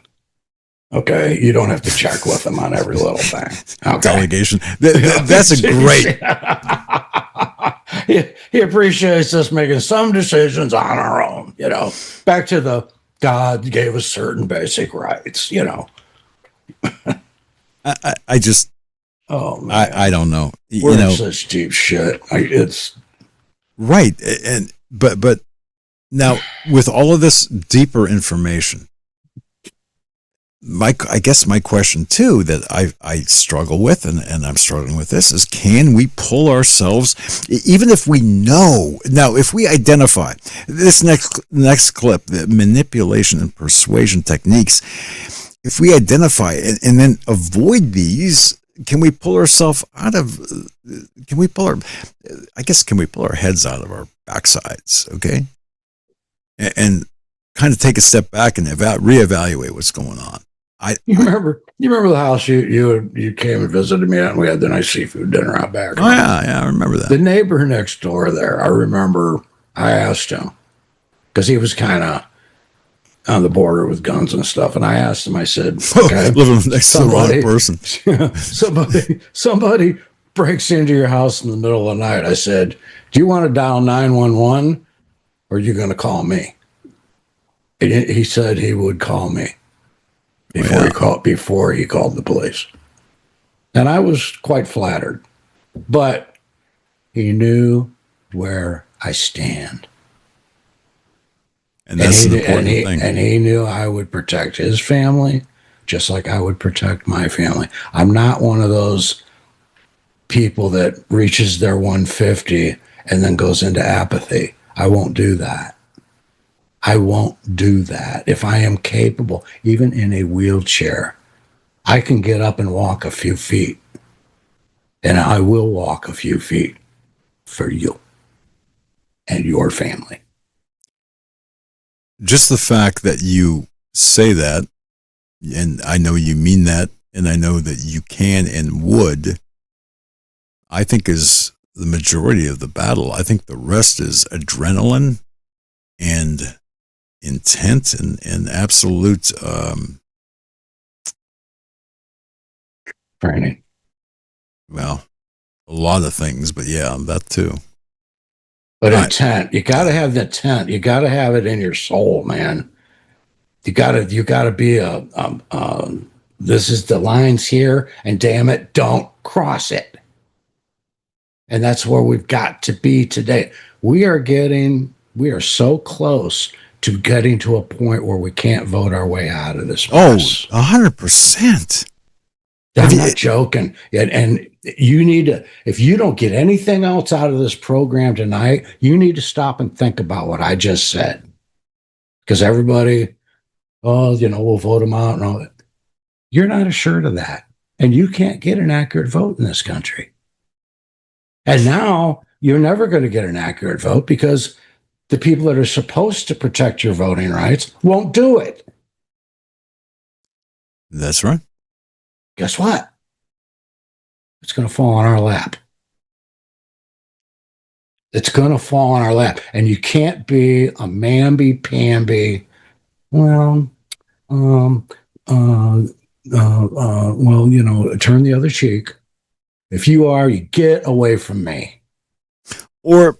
Okay, you don't have to check with them on every little thing. Okay? Delegation. That's a great. He appreciates us making some decisions on our own. Back to the God gave us certain basic rights. I just. Oh man. I don't know. We're in such deep shit. It's right, but now with all of this deeper information, I guess my question too that I struggle with, and I'm struggling with this, is can we pull ourselves, even if we know now, if we identify this next clip, the manipulation and persuasion techniques, if we identify and then avoid these. Can we pull ourselves out of? Can we pull our heads out of our backsides? Okay, and kind of take a step back and reevaluate what's going on. You remember the house you came and visited me at, and we had the nice seafood dinner out back. Oh yeah, I remember that. The neighbor next door there, I remember I asked him because he was kind of on the border with guns and stuff, and I asked him. I said, "Okay, living next to the wrong person. somebody breaks into your house in the middle of the night." I said, "Do you want to dial 911, or are you going to call me?" And he said he would call me before he called the police, and I was quite flattered. But he knew where I stand. And that's an important thing. And he knew I would protect his family just like I would protect my family. I'm not one of those people that reaches their 150 and then goes into apathy. I won't do that. I won't do that. If I am capable, even in a wheelchair, I can get up and walk a few feet. And I will walk a few feet for you and your family. Just the fact that you say that, and I know you mean that, and I know that you can and would, I think is the majority of the battle. I think the rest is adrenaline and intent and absolute training. Well, a lot of things, but yeah, that too. But intent, you got to have the intent. You got to have it in your soul, man. You got to be this is the lines here, and damn it, don't cross it. And that's where we've got to be today. We are so close to getting to a point where we can't vote our way out of this mess. 100%. I'm not joking. And you need to, if you don't get anything else out of this program tonight, you need to stop and think about what I just said. Because everybody, we'll vote them out and all that. You're not assured of that. And you can't get an accurate vote in this country. And now you're never going to get an accurate vote because the people that are supposed to protect your voting rights won't do it. That's right. Guess what? It's going to fall on our lap. It's going to fall on our lap. And you can't be a mamby-pamby, turn the other cheek. If you are, you get away from me. Or,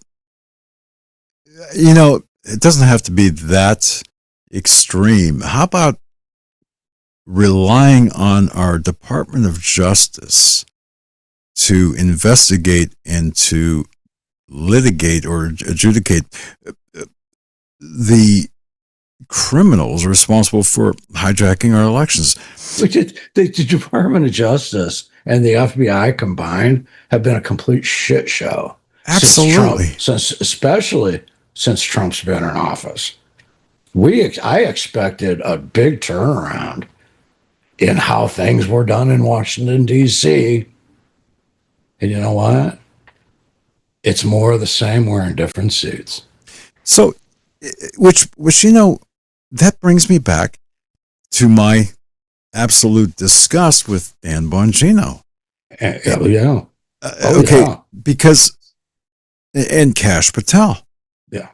it doesn't have to be that extreme. How about relying on our Department of Justice to investigate and to litigate or adjudicate the criminals responsible for hijacking our elections. The Department of Justice and the FBI combined have been a complete shit show. Absolutely. Especially since Trump's been in office. I expected a big turnaround in how things were done in Washington, D.C. And you know what? It's more of the same wearing different suits. So, which that brings me back to my absolute disgust with Dan Bongino. Yeah. Okay, yeah. Because, and Kash Patel. Yeah.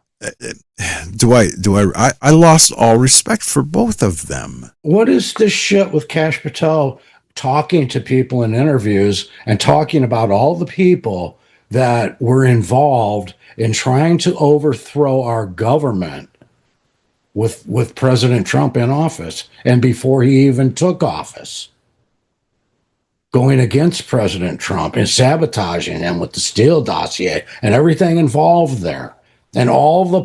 I lost all respect for both of them. What is this shit with Kash Patel talking to people in interviews and talking about all the people that were involved in trying to overthrow our government with President Trump in office and before he even took office, going against President Trump and sabotaging him with the Steele dossier and everything involved there. And all the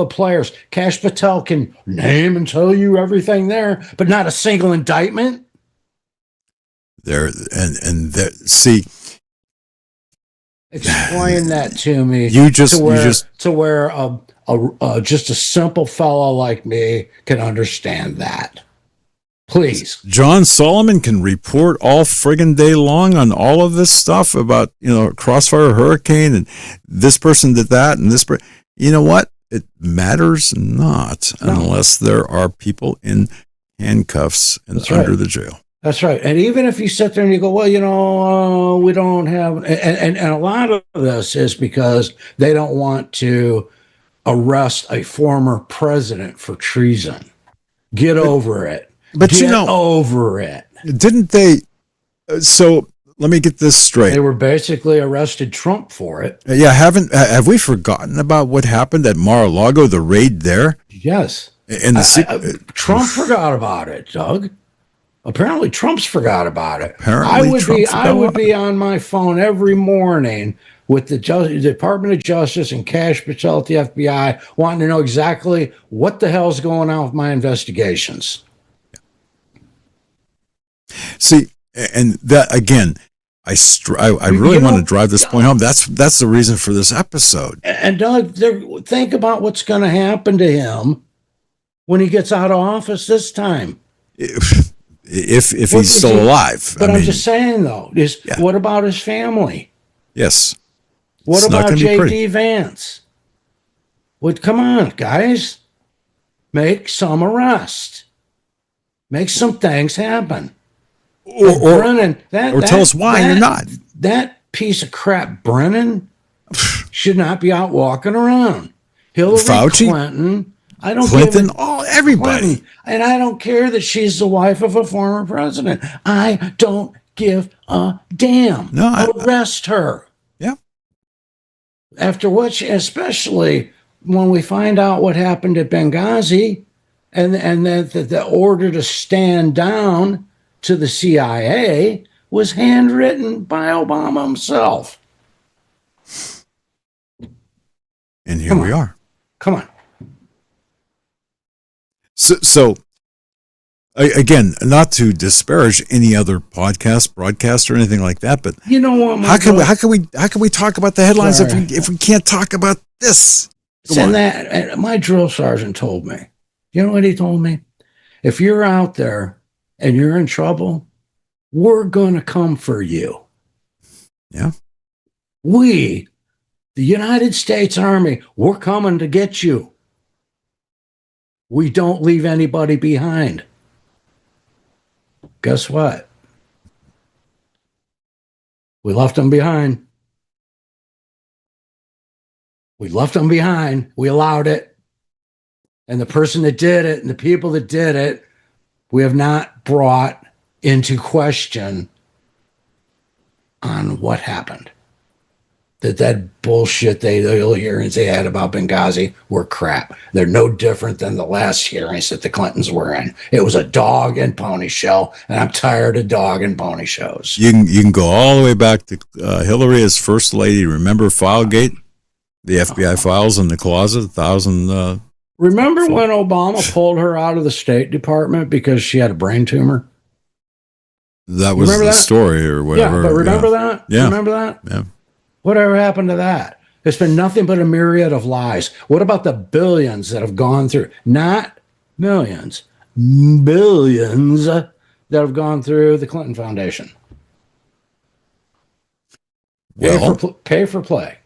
players, Kash Patel can name and tell you everything there, but not a single indictment. See, explain that to me. To where just a simple fellow like me can understand that. Please. John Solomon can report all friggin' day long on all of this stuff about, Crossfire Hurricane and this person did that and this person. You know what? It matters not unless there are people in handcuffs and under the jail. That's right. And even if you sit there and you go, well, we don't have, and a lot of this is because they don't want to arrest a former president for treason. Get over it. But Get over it. Didn't they? So let me get this straight. They were basically arrested Trump for it. Yeah, have we forgotten about what happened at Mar-a-Lago, the raid there? Yes. And Trump forgot about it, Doug. Apparently, Trump's forgot about it. Apparently, I would be on my phone every morning with the Department of Justice and Kash Patel at the FBI, wanting to know exactly what the hell's going on with my investigations. See, and that again, I really want to drive this point home. That's the reason for this episode. And Doug, think about what's going to happen to him when he gets out of office this time. If he's still alive. But I'm just saying, though, what about his family? Yes. What about J.D. Vance? Come on, guys. Make some arrest. Make some things happen. Or Brennan, tell us why you're not. That piece of crap, Brennan, should not be out walking around. Hillary Fauci? Clinton. Everybody. Clinton, and I don't care that she's the wife of a former president. I don't give a damn. No, arrest her. Yeah. After which, especially when we find out what happened at Benghazi, and the order to stand down to the CIA was handwritten by Obama himself. And here we are. Come on. So again, not to disparage any other broadcast or anything like that, but you know what? How can we talk about the headlines if we can't talk about this? And my drill sergeant told me. You know what he told me? If you're out there and you're in trouble, we're going to come for you. Yeah. We, the United States Army, we're coming to get you. We don't leave anybody behind. Guess what? We left them behind. We left them behind. We allowed it. And the person that did it and the people that did it, we have not brought into question on what happened. that bullshit the hearings they had about Benghazi were crap. They're no different than the last hearings that the Clintons were in. It was a dog and pony show, and I'm tired of dog and pony shows. You can go all the way back to Hillary as first lady. Remember Filegate, the FBI files in the closet, 1,000. Remember when Obama pulled her out of the State Department because she had a brain tumor? That was the story or whatever. Yeah, but remember that? Yeah. Remember that? Yeah. Whatever happened to that? It's been nothing but a myriad of lies. What about the billions that have gone through? Not millions, billions that have gone through the Clinton Foundation. Well, Pay for play.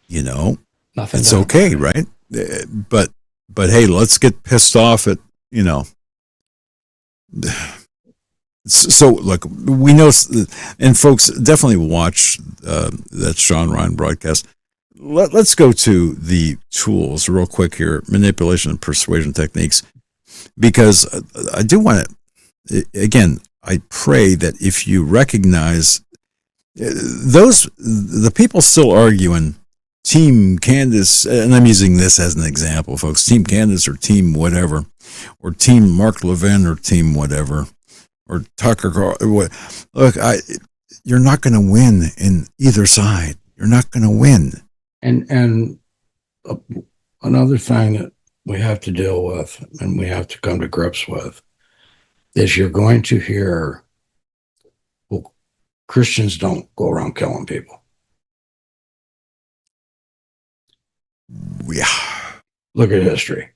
You know, Nothing. It's okay, right? But hey, let's get pissed off at, you know. So look, we know, and folks definitely watch that Sean Ryan broadcast. Let's go to the tools real quick here, manipulation and persuasion techniques, because I do want to, again, I pray that if you recognize the people still arguing Team Candace, and I'm using this as an example, folks, Team Candace or Team whatever, or Team Mark Levin or Team whatever, or Tucker. Look, you're not going to win in either side. You're not going to win. And another thing that we have to deal with and we have to come to grips with is you're going to hear, well, Christians don't go around killing people. Yeah. Look at history.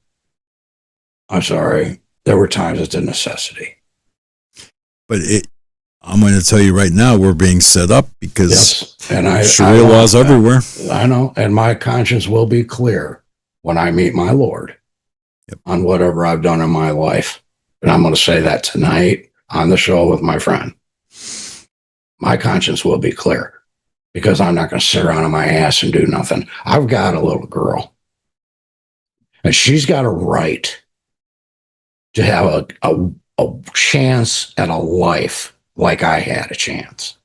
I'm sorry. There were times it's a necessity. But I'm going to tell you right now, we're being set up because yes. And Sharia laws everywhere. I know. And my conscience will be clear when I meet my Lord on whatever I've done in my life. And I'm going to say that tonight on the show with my friend. My conscience will be clear because I'm not going to sit around on my ass and do nothing. I've got a little girl and she's got a right to have a chance at a life like I had a chance.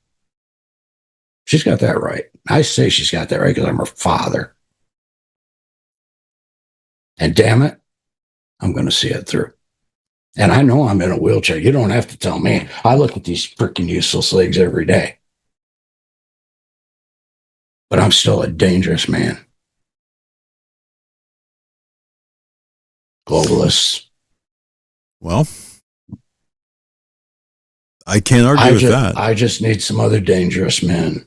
She's got that right. I say she's got that right because I'm her father. And damn it, I'm going to see it through. And I know I'm in a wheelchair. You don't have to tell me. I look at these freaking useless legs every day. But I'm still a dangerous man. Globalists. Well, I can't argue with that. I just need some other dangerous men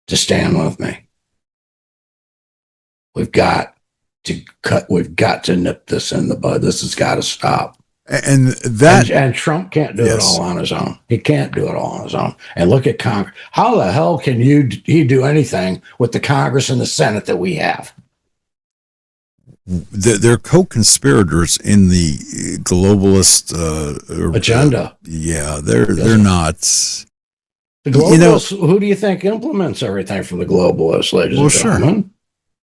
to stand with me. We've got to nip this in the bud. This has got to stop. And Trump can't do it all on his own. He can't do it all on his own. And look at Congress. How the hell can he do anything with the Congress and the Senate that we have? They're co-conspirators in the globalist agenda. They're not. The globalists. Who do you think implements everything from the globalists, ladies and gentlemen?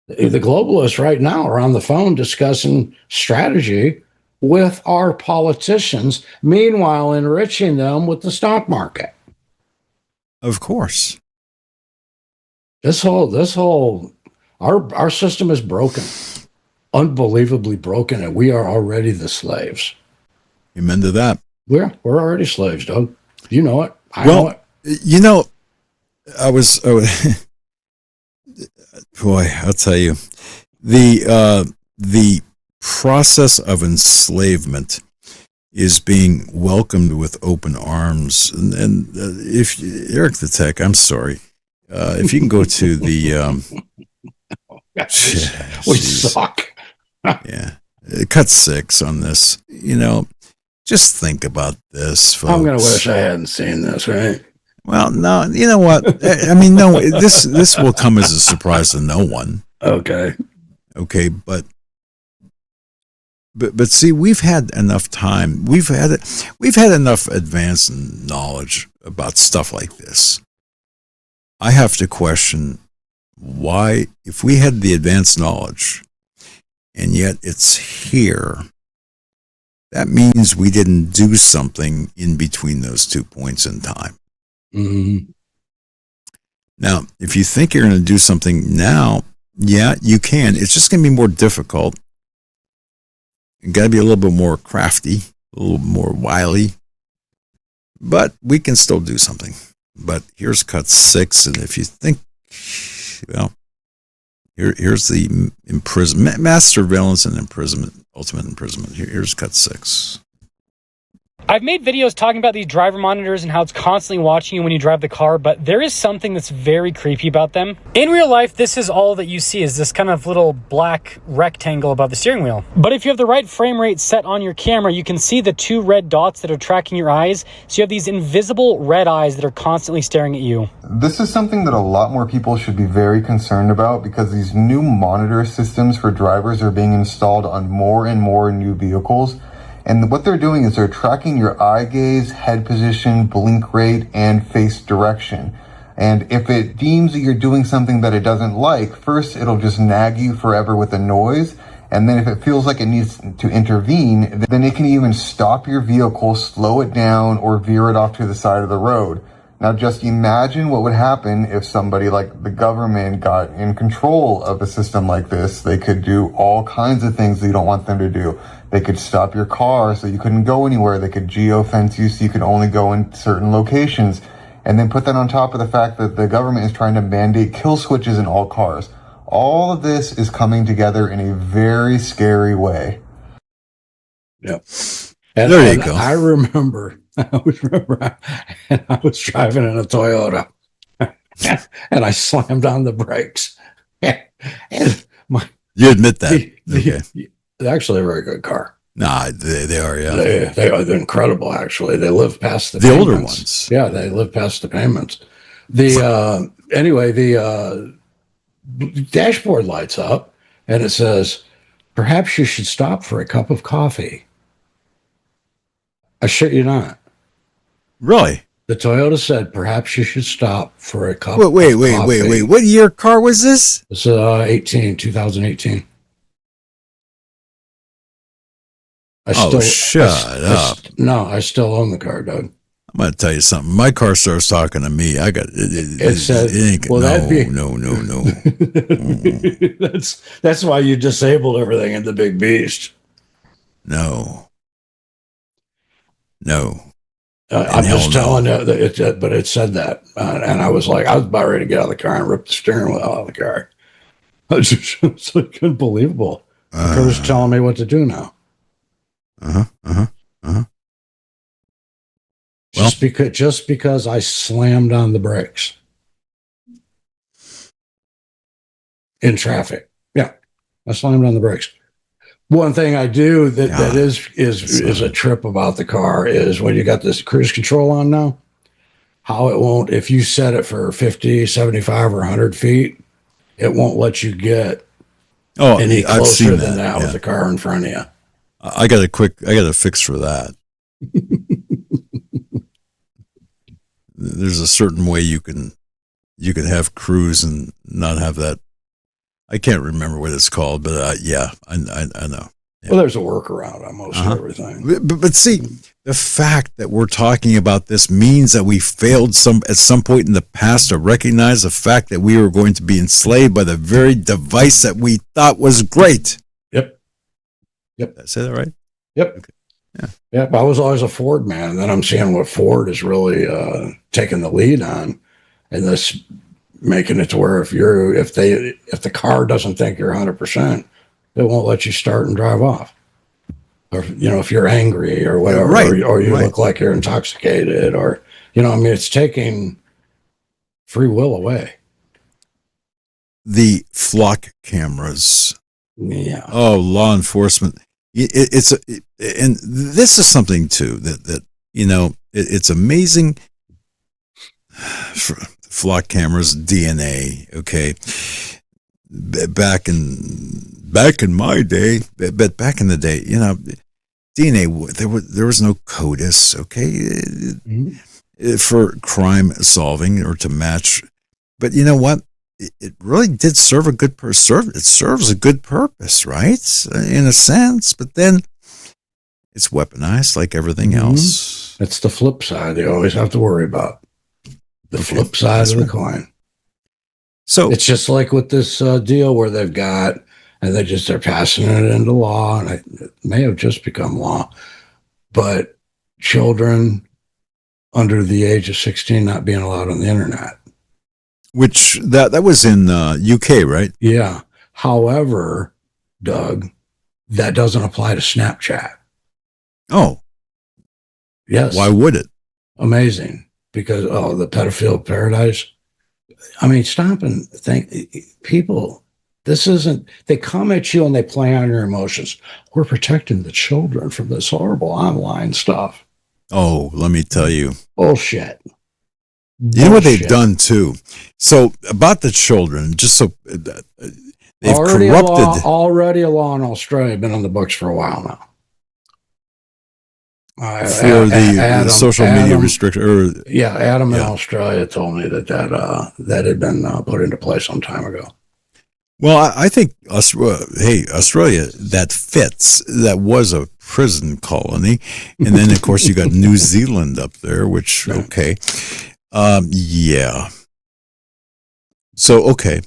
Sure. The globalists right now are on the phone discussing strategy with our politicians, meanwhile enriching them with the stock market. Of course. This whole our system is broken. Unbelievably broken, and we are already the slaves. Amen to that. We're already slaves, Doug. You know it. I know it. You know, I was boy, I'll tell you, the process of enslavement is being welcomed with open arms. And if Eric the Tech, I'm sorry, if you can go to the we suck. Yeah, cut 6 on this. You know, just think about this, folks. I'm gonna wish I hadn't seen this, right? Well, no, you know what? I mean, no, this will come as a surprise to no one. Okay, but see, we've had enough time. We've had enough advance in knowledge about stuff like this. I have to question why, if we had the advanced knowledge, and yet it's here, that means we didn't do something in between those 2 points in time. Mm-hmm. Now, if you think you're going to do something now, yeah, you can. It's just going to be more difficult. You got to be a little bit more crafty, a little more wily, but we can still do something. But here's cut 6, and if you think, well, here's the imprisonment, mass surveillance and imprisonment, ultimate imprisonment. Here's cut 6. I've made videos talking about these driver monitors and how it's constantly watching you when you drive the car, but there is something that's very creepy about them. In real life, this is all that you see, is this kind of little black rectangle above the steering wheel. But if you have the right frame rate set on your camera, you can see the 2 red dots that are tracking your eyes. So you have these invisible red eyes that are constantly staring at you. This is something that a lot more people should be very concerned about, because these new monitor systems for drivers are being installed on more and more new vehicles. And what they're doing is they're tracking your eye gaze, head position, blink rate, and face direction. And if it deems that you're doing something that it doesn't like, first it'll just nag you forever with a noise. And then if it feels like it needs to intervene, then it can even stop your vehicle, slow it down, or veer it off to the side of the road. Now just imagine what would happen if somebody like the government got in control of a system like this. They could do all kinds of things that you don't want them to do. They could stop your car so you couldn't go anywhere. They could geofence you so you could only go in certain locations. And then put that on top of the fact that the government is trying to mandate kill switches in all cars. All of this is coming together in a very scary way. Yep. And, there you go. I remember I was driving in a Toyota and I slammed on the brakes. And you admit that? Okay. They're actually a very good car. Nah, they are, yeah. They are incredible, actually. They live past the payments. Older ones. Yeah, they live past the payments. The dashboard lights up and it says, perhaps you should stop for a cup of coffee. I shit you not. Really? The Toyota said, perhaps you should stop for a cup wait, of coffee. Wait. What year car was this? It's 2018. Shut up. I still own the car, Doug. I'm going to tell you something. My car starts talking to me. I got it said, no. That's why you disabled everything in the big beast. No. I'm just telling you that but it said that. And I was about ready to get out of the car and rip the steering wheel out of the car. It's like unbelievable. The car's telling me what to do now. Well, just because I slammed on the brakes in traffic. Yeah, I slammed on the brakes. One thing I do that is a trip about the car is when you got this cruise control on now, how it won't, if you set it for 50, 75, or 100 feet, it won't let you get any closer than that with the car in front of you. I got a fix for that. There's a certain way you can have cruise and not have that. I can't remember what it's called, but I know. Yeah. Well, there's a workaround on most everything. But see, the fact that we're talking about this means that we failed at some point in the past to recognize the fact that we were going to be enslaved by the very device that we thought was great. Yep. Did I say that right? Yep. Okay. Yeah. Yep. I was always a Ford man, and then I'm seeing what Ford is really taking the lead on, and this making it to where if the car doesn't think you're 100%, it won't let you start and drive off. Or if you're angry or whatever, or you look like you're intoxicated, or it's taking free will away. The flock cameras. Yeah. Oh, law enforcement. And this is something too that it's amazing. Flock cameras, DNA. Okay, back in my day, but back in the day, DNA. There was no CODIS. Okay, for crime solving or to match. But you know what? It really did serve a good purpose. It serves a good purpose, right? In a sense, but then it's weaponized like everything else. It's the flip side. You always have to worry about the flip side of the coin. So it's just like with this deal where they're passing it into law, and it may have just become law, but children under the age of 16 not being allowed on the internet. which that was in UK, right? Yeah. However, Doug, that doesn't apply to Snapchat. Oh, Yes. why would it? Amazing. Because, the pedophile paradise. I mean, stop and think. People, this isn't, they come at you and they play on your emotions. We're protecting the children from this horrible online stuff. Oh, let me tell you. Bullshit. You know what they've done too? So about the children, just so they've corrupted. Already a law in Australia, been on the books for a while now. For the social media restriction. Adam in Australia told me that had been put into place some time ago. Well, I think, Australia, that fits. That was a prison colony. And then, of course, you got New Zealand up there, which, okay. Yeah. So, okay.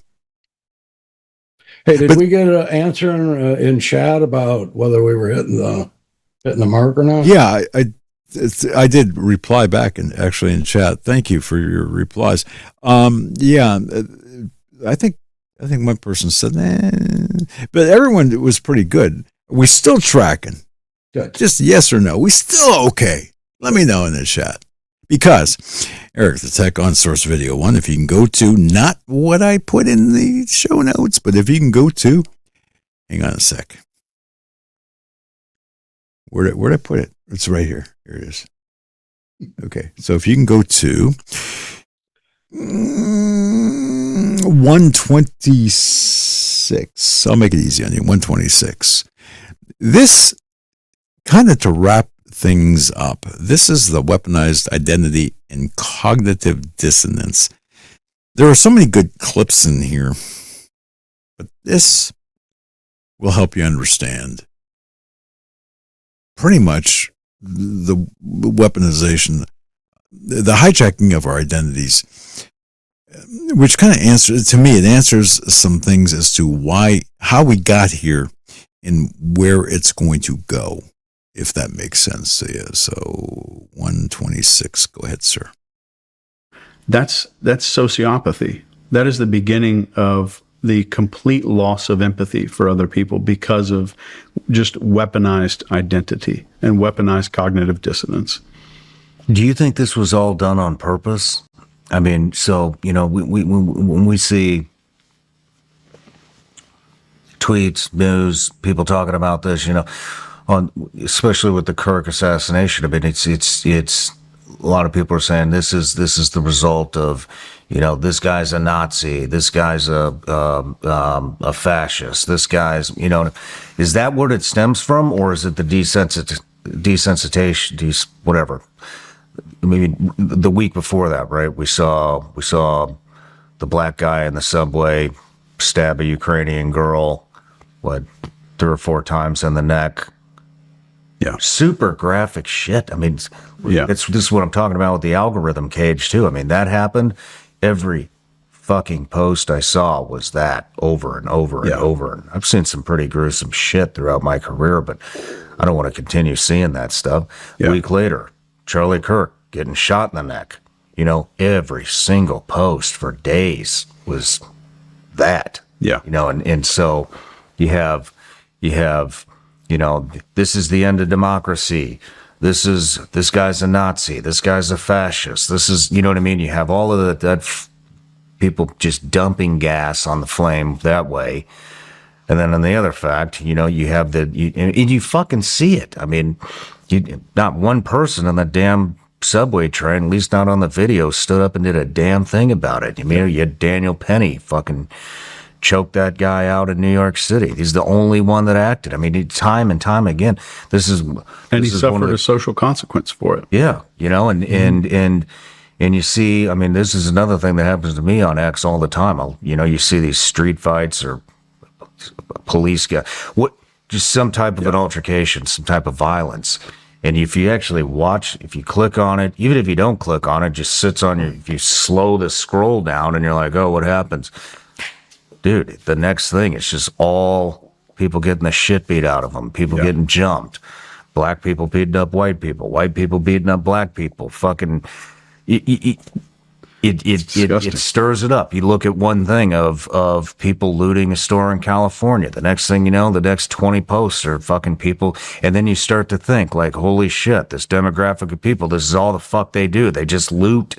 Hey, did we get an answer in chat about whether we were hitting the mark or not? Yeah, I did reply back actually in chat. Thank you for your replies. Yeah, I think one person said, but everyone was pretty good. We still tracking. Good. Just yes or no. We still okay. Let me know in the chat. Because Eric the Tech on Source Video 1, if you can go to, not what I put in the show notes, but if you can go to, hang on a sec. Where'd I put it? It's right here. Here it is. Okay. So if you can go to 126, I'll make it easy on you. 126. This kind of to wrap things up. This is the weaponized identity and cognitive dissonance. There are so many good clips in here, but this will help you understand pretty much the weaponization, the hijacking of our identities, which kind of answers, to me, it answers some things as to how we got here and where it's going to go, if that makes sense. Yeah, so 126, go ahead, sir. That's sociopathy. That is the beginning of the complete loss of empathy for other people because of just weaponized identity and weaponized cognitive dissonance. Do you think this was all done on purpose? I mean, so, when we see tweets, news, people talking about this, especially with the Kirk assassination, I mean, it's a lot of people are saying this is the result of, this guy's a Nazi, this guy's a fascist, this guy's, is that what it stems from, or is it the desensitization, whatever? I mean, the week before that, right? We saw the black guy in the subway stab a Ukrainian girl, 3 or 4 times in the neck. Yeah. Super graphic shit. I mean, this is what I'm talking about with the algorithm cage too. I mean, that happened. Every fucking post I saw was that over and over and over. And I've seen some pretty gruesome shit throughout my career, but I don't want to continue seeing that stuff. A week later, Charlie Kirk getting shot in the neck. Every single post for days was that. Yeah. And so you have, this is the end of democracy. This guy's a Nazi. This guy's a fascist. This is, you know what I mean? You have all of that people just dumping gas on the flame that way. And then on the other fact, you have and you fucking see it. I mean, not one person on the damn subway train, at least not on the video, stood up and did a damn thing about it. You had Daniel Penny fucking choked that guy out in New York City. He's the only one that acted. I mean, time and time again. And he suffered a social consequence for it. Yeah, and you see, I mean, this is another thing that happens to me on X all the time. You see these street fights or police just some type of an altercation, some type of violence. And if you actually watch, if you click on it, even if you don't click on it, just sits on your, if you slow the scroll down and you're like, oh, what happens? Dude, the next thing, it's just all people getting the shit beat out of them, people getting jumped, black people beating up white people beating up black people, fucking, it stirs it up. You look at one thing of people looting a store in California. The next thing you know, the next 20 posts are fucking people. And then you start to think like, holy shit, this demographic of people, this is all the fuck they do. They just loot,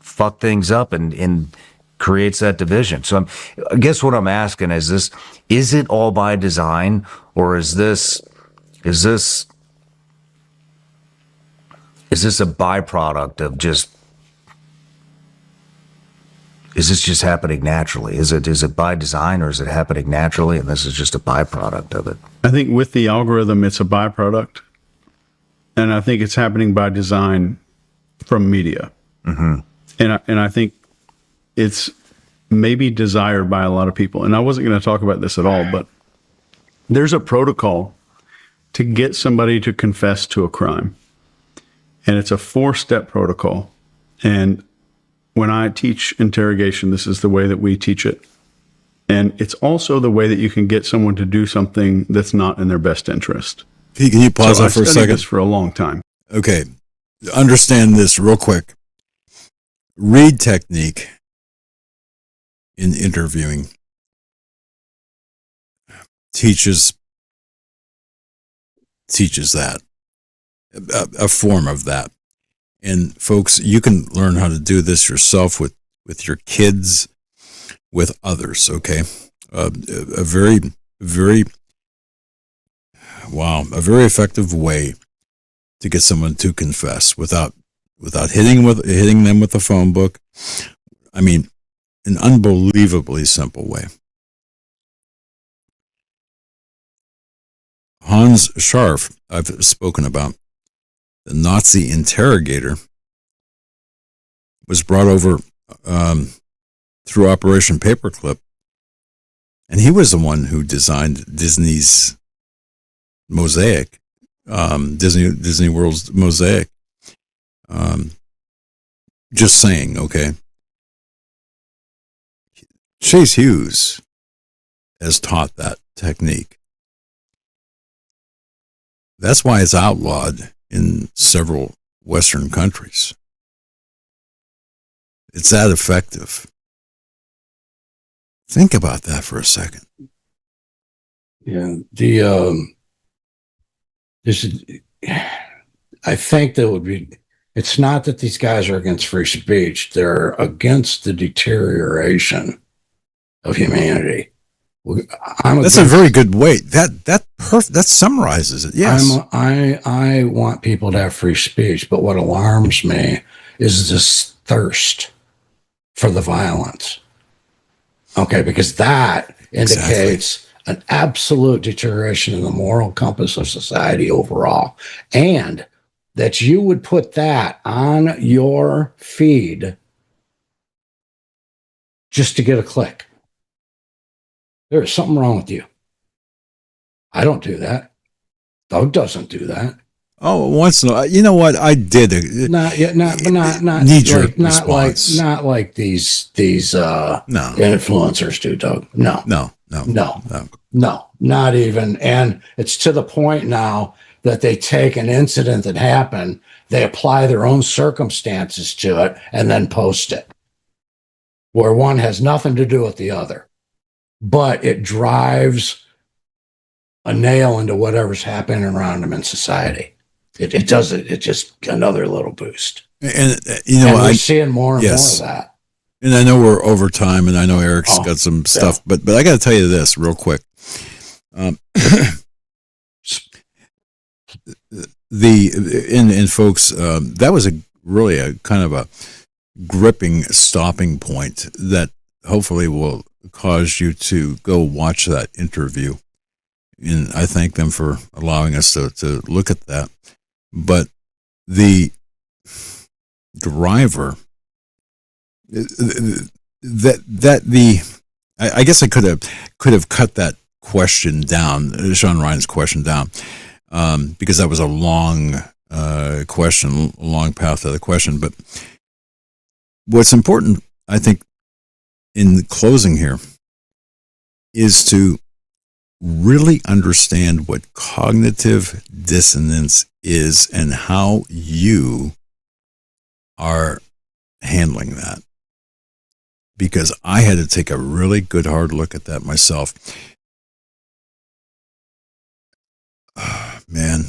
fuck things up and creates that division. So I guess what I'm asking is it all by design, or is this a byproduct of just, is this just happening naturally? Is it by design, or is it happening naturally and this is just a byproduct of it? I think with the algorithm, it's a byproduct. And I think it's happening by design from media. Mm-hmm. And I think it's maybe desired by a lot of people. And I wasn't going to talk about this at all, but there's a protocol to get somebody to confess to a crime. And it's a 4-step protocol. And when I teach interrogation, this is the way that we teach it. And it's also the way that you can get someone to do something that's not in their best interest. Can you pause that for a second? This for a long time. Okay. Understand this real quick. Read technique in interviewing teaches that, a form of that. And folks, you can learn how to do this yourself with your kids, with others. Okay, a very effective way to get someone to confess without hitting them with a phone book. I mean, an unbelievably simple way. Hans Scharf, I've spoken about, the Nazi interrogator, was brought over through Operation Paperclip, and he was the one who designed Disney's Mosaic, Disney World's Mosaic. Just saying, okay. Chase Hughes has taught that technique. That's why it's outlawed in several Western countries. It's that effective. Think about that for a second. Yeah, I think that would be. It's not that these guys are against free speech; they're against the deterioration of humanity. That's a very good way. That summarizes it. Yes, I want people to have free speech, but what alarms me is this thirst for the violence. Okay, because that indicates an absolute deterioration in the moral compass of society overall, and that you would put that on your feed just to get a click. There's something wrong with you. I don't do that. Doug doesn't do that. Oh, once in a while. You know what? I did not knee-jerk response. Not like these influencers do, Doug. No, not even. And it's to the point now that they take an incident that happened, they apply their own circumstances to it, and then post it, where one has nothing to do with the other. But it drives a nail into whatever's happening around them in society. It does it. It's just another little boost. And we're seeing more and more of that. And I know we're over time, and I know Eric's got some stuff, but I got to tell you this real quick. Folks, that was really a kind of a gripping stopping point that hopefully will cause you to go watch that interview. And I thank them for allowing us to look at that. But the driver, I guess I could have cut that question down, Sean Ryan's question down. because that was a long question, a long path to the question. But what's important, I think, in the closing here, is to really understand what cognitive dissonance is and how you are handling that. Because I had to take a really good hard look at that myself. Man,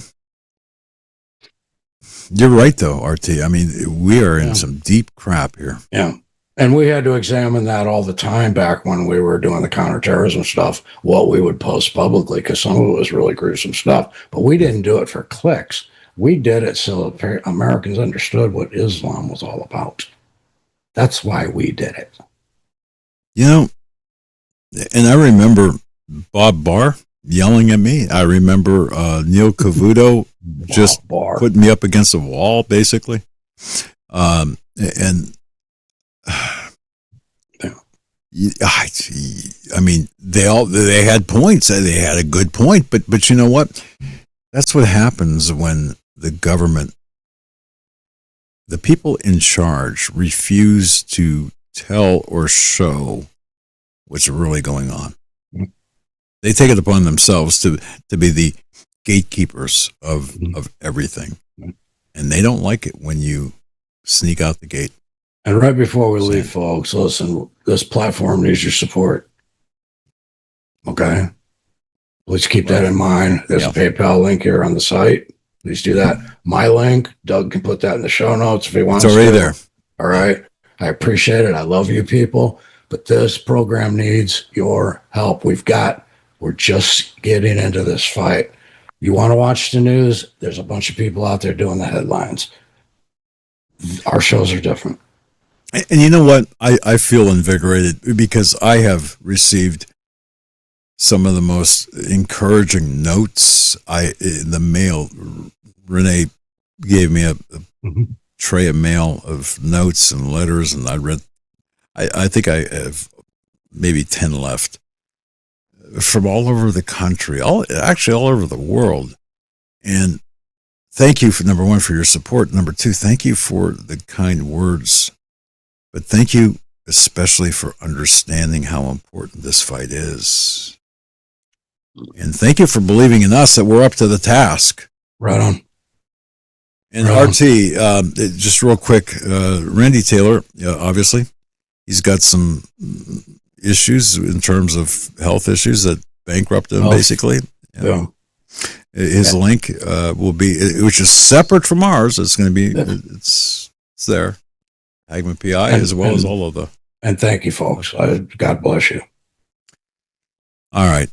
you're right though, RT. I mean, we are in some deep crap here. Yeah. And we had to examine that all the time back when we were doing the counterterrorism stuff, what we would post publicly, because some of it was really gruesome stuff. But we didn't do it for clicks. We did it so Americans understood what Islam was all about. That's why we did it. You know, and I remember Bob Barr yelling at me. I remember Neil Cavuto just putting me up against a wall, basically. I mean, they had points. They had a good point, but you know what? That's what happens when the government, the people in charge, refuse to tell or show what's really going on. They take it upon themselves to be the gatekeepers of everything, and they don't like it when you sneak out the gate. And right before we leave, folks, listen, this platform needs your support. Okay? Let's keep that in mind. There's a PayPal link here on the site. Please do that. My link, Doug can put that in the show notes if he wants to. It's already there. All right? I appreciate it. I love you people. But this program needs your help. We're just getting into this fight. You want to watch the news? There's a bunch of people out there doing the headlines. Our shows are different. And you know what? I feel invigorated because I have received some of the most encouraging notes in the mail. Renee gave me a tray of mail of notes and letters, and I read. I think I have maybe 10 left from all over the country, all over the world. And thank you for, number one, for your support. Number two, thank you for the kind words. But thank you especially for understanding how important this fight is. And thank you for believing in us that we're up to the task. Right on. And RT, just real quick, Randy Taylor, obviously, he's got some issues in terms of health issues that bankrupt him, basically. Yeah. His link will be, which is separate from ours. It's going to be, it's there. Hagmann PI, as well as all of the. And thank you, folks. God bless you. All right,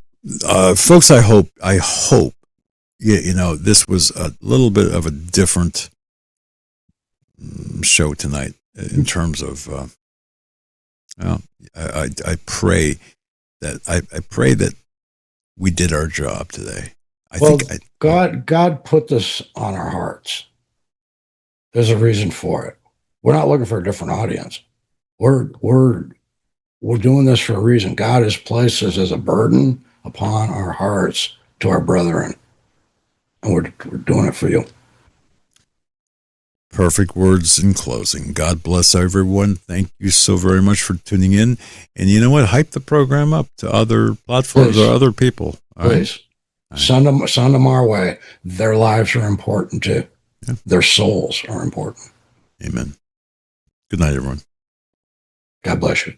folks. I hope. This was a little bit of a different show tonight in terms of. I pray that we did our job today. God put this on our hearts. There's a reason for it. We're not looking for a different audience. We're doing this for a reason. God has placed this as a burden upon our hearts to our brethren, and we're doing it for you. Perfect words in closing. God bless everyone. Thank you so very much for tuning in. And you know what? Hype the program up to other platforms or other people. Please. Send them our way. Their lives are important too. Yeah. Their souls are important. Amen. Good night, everyone. God bless you.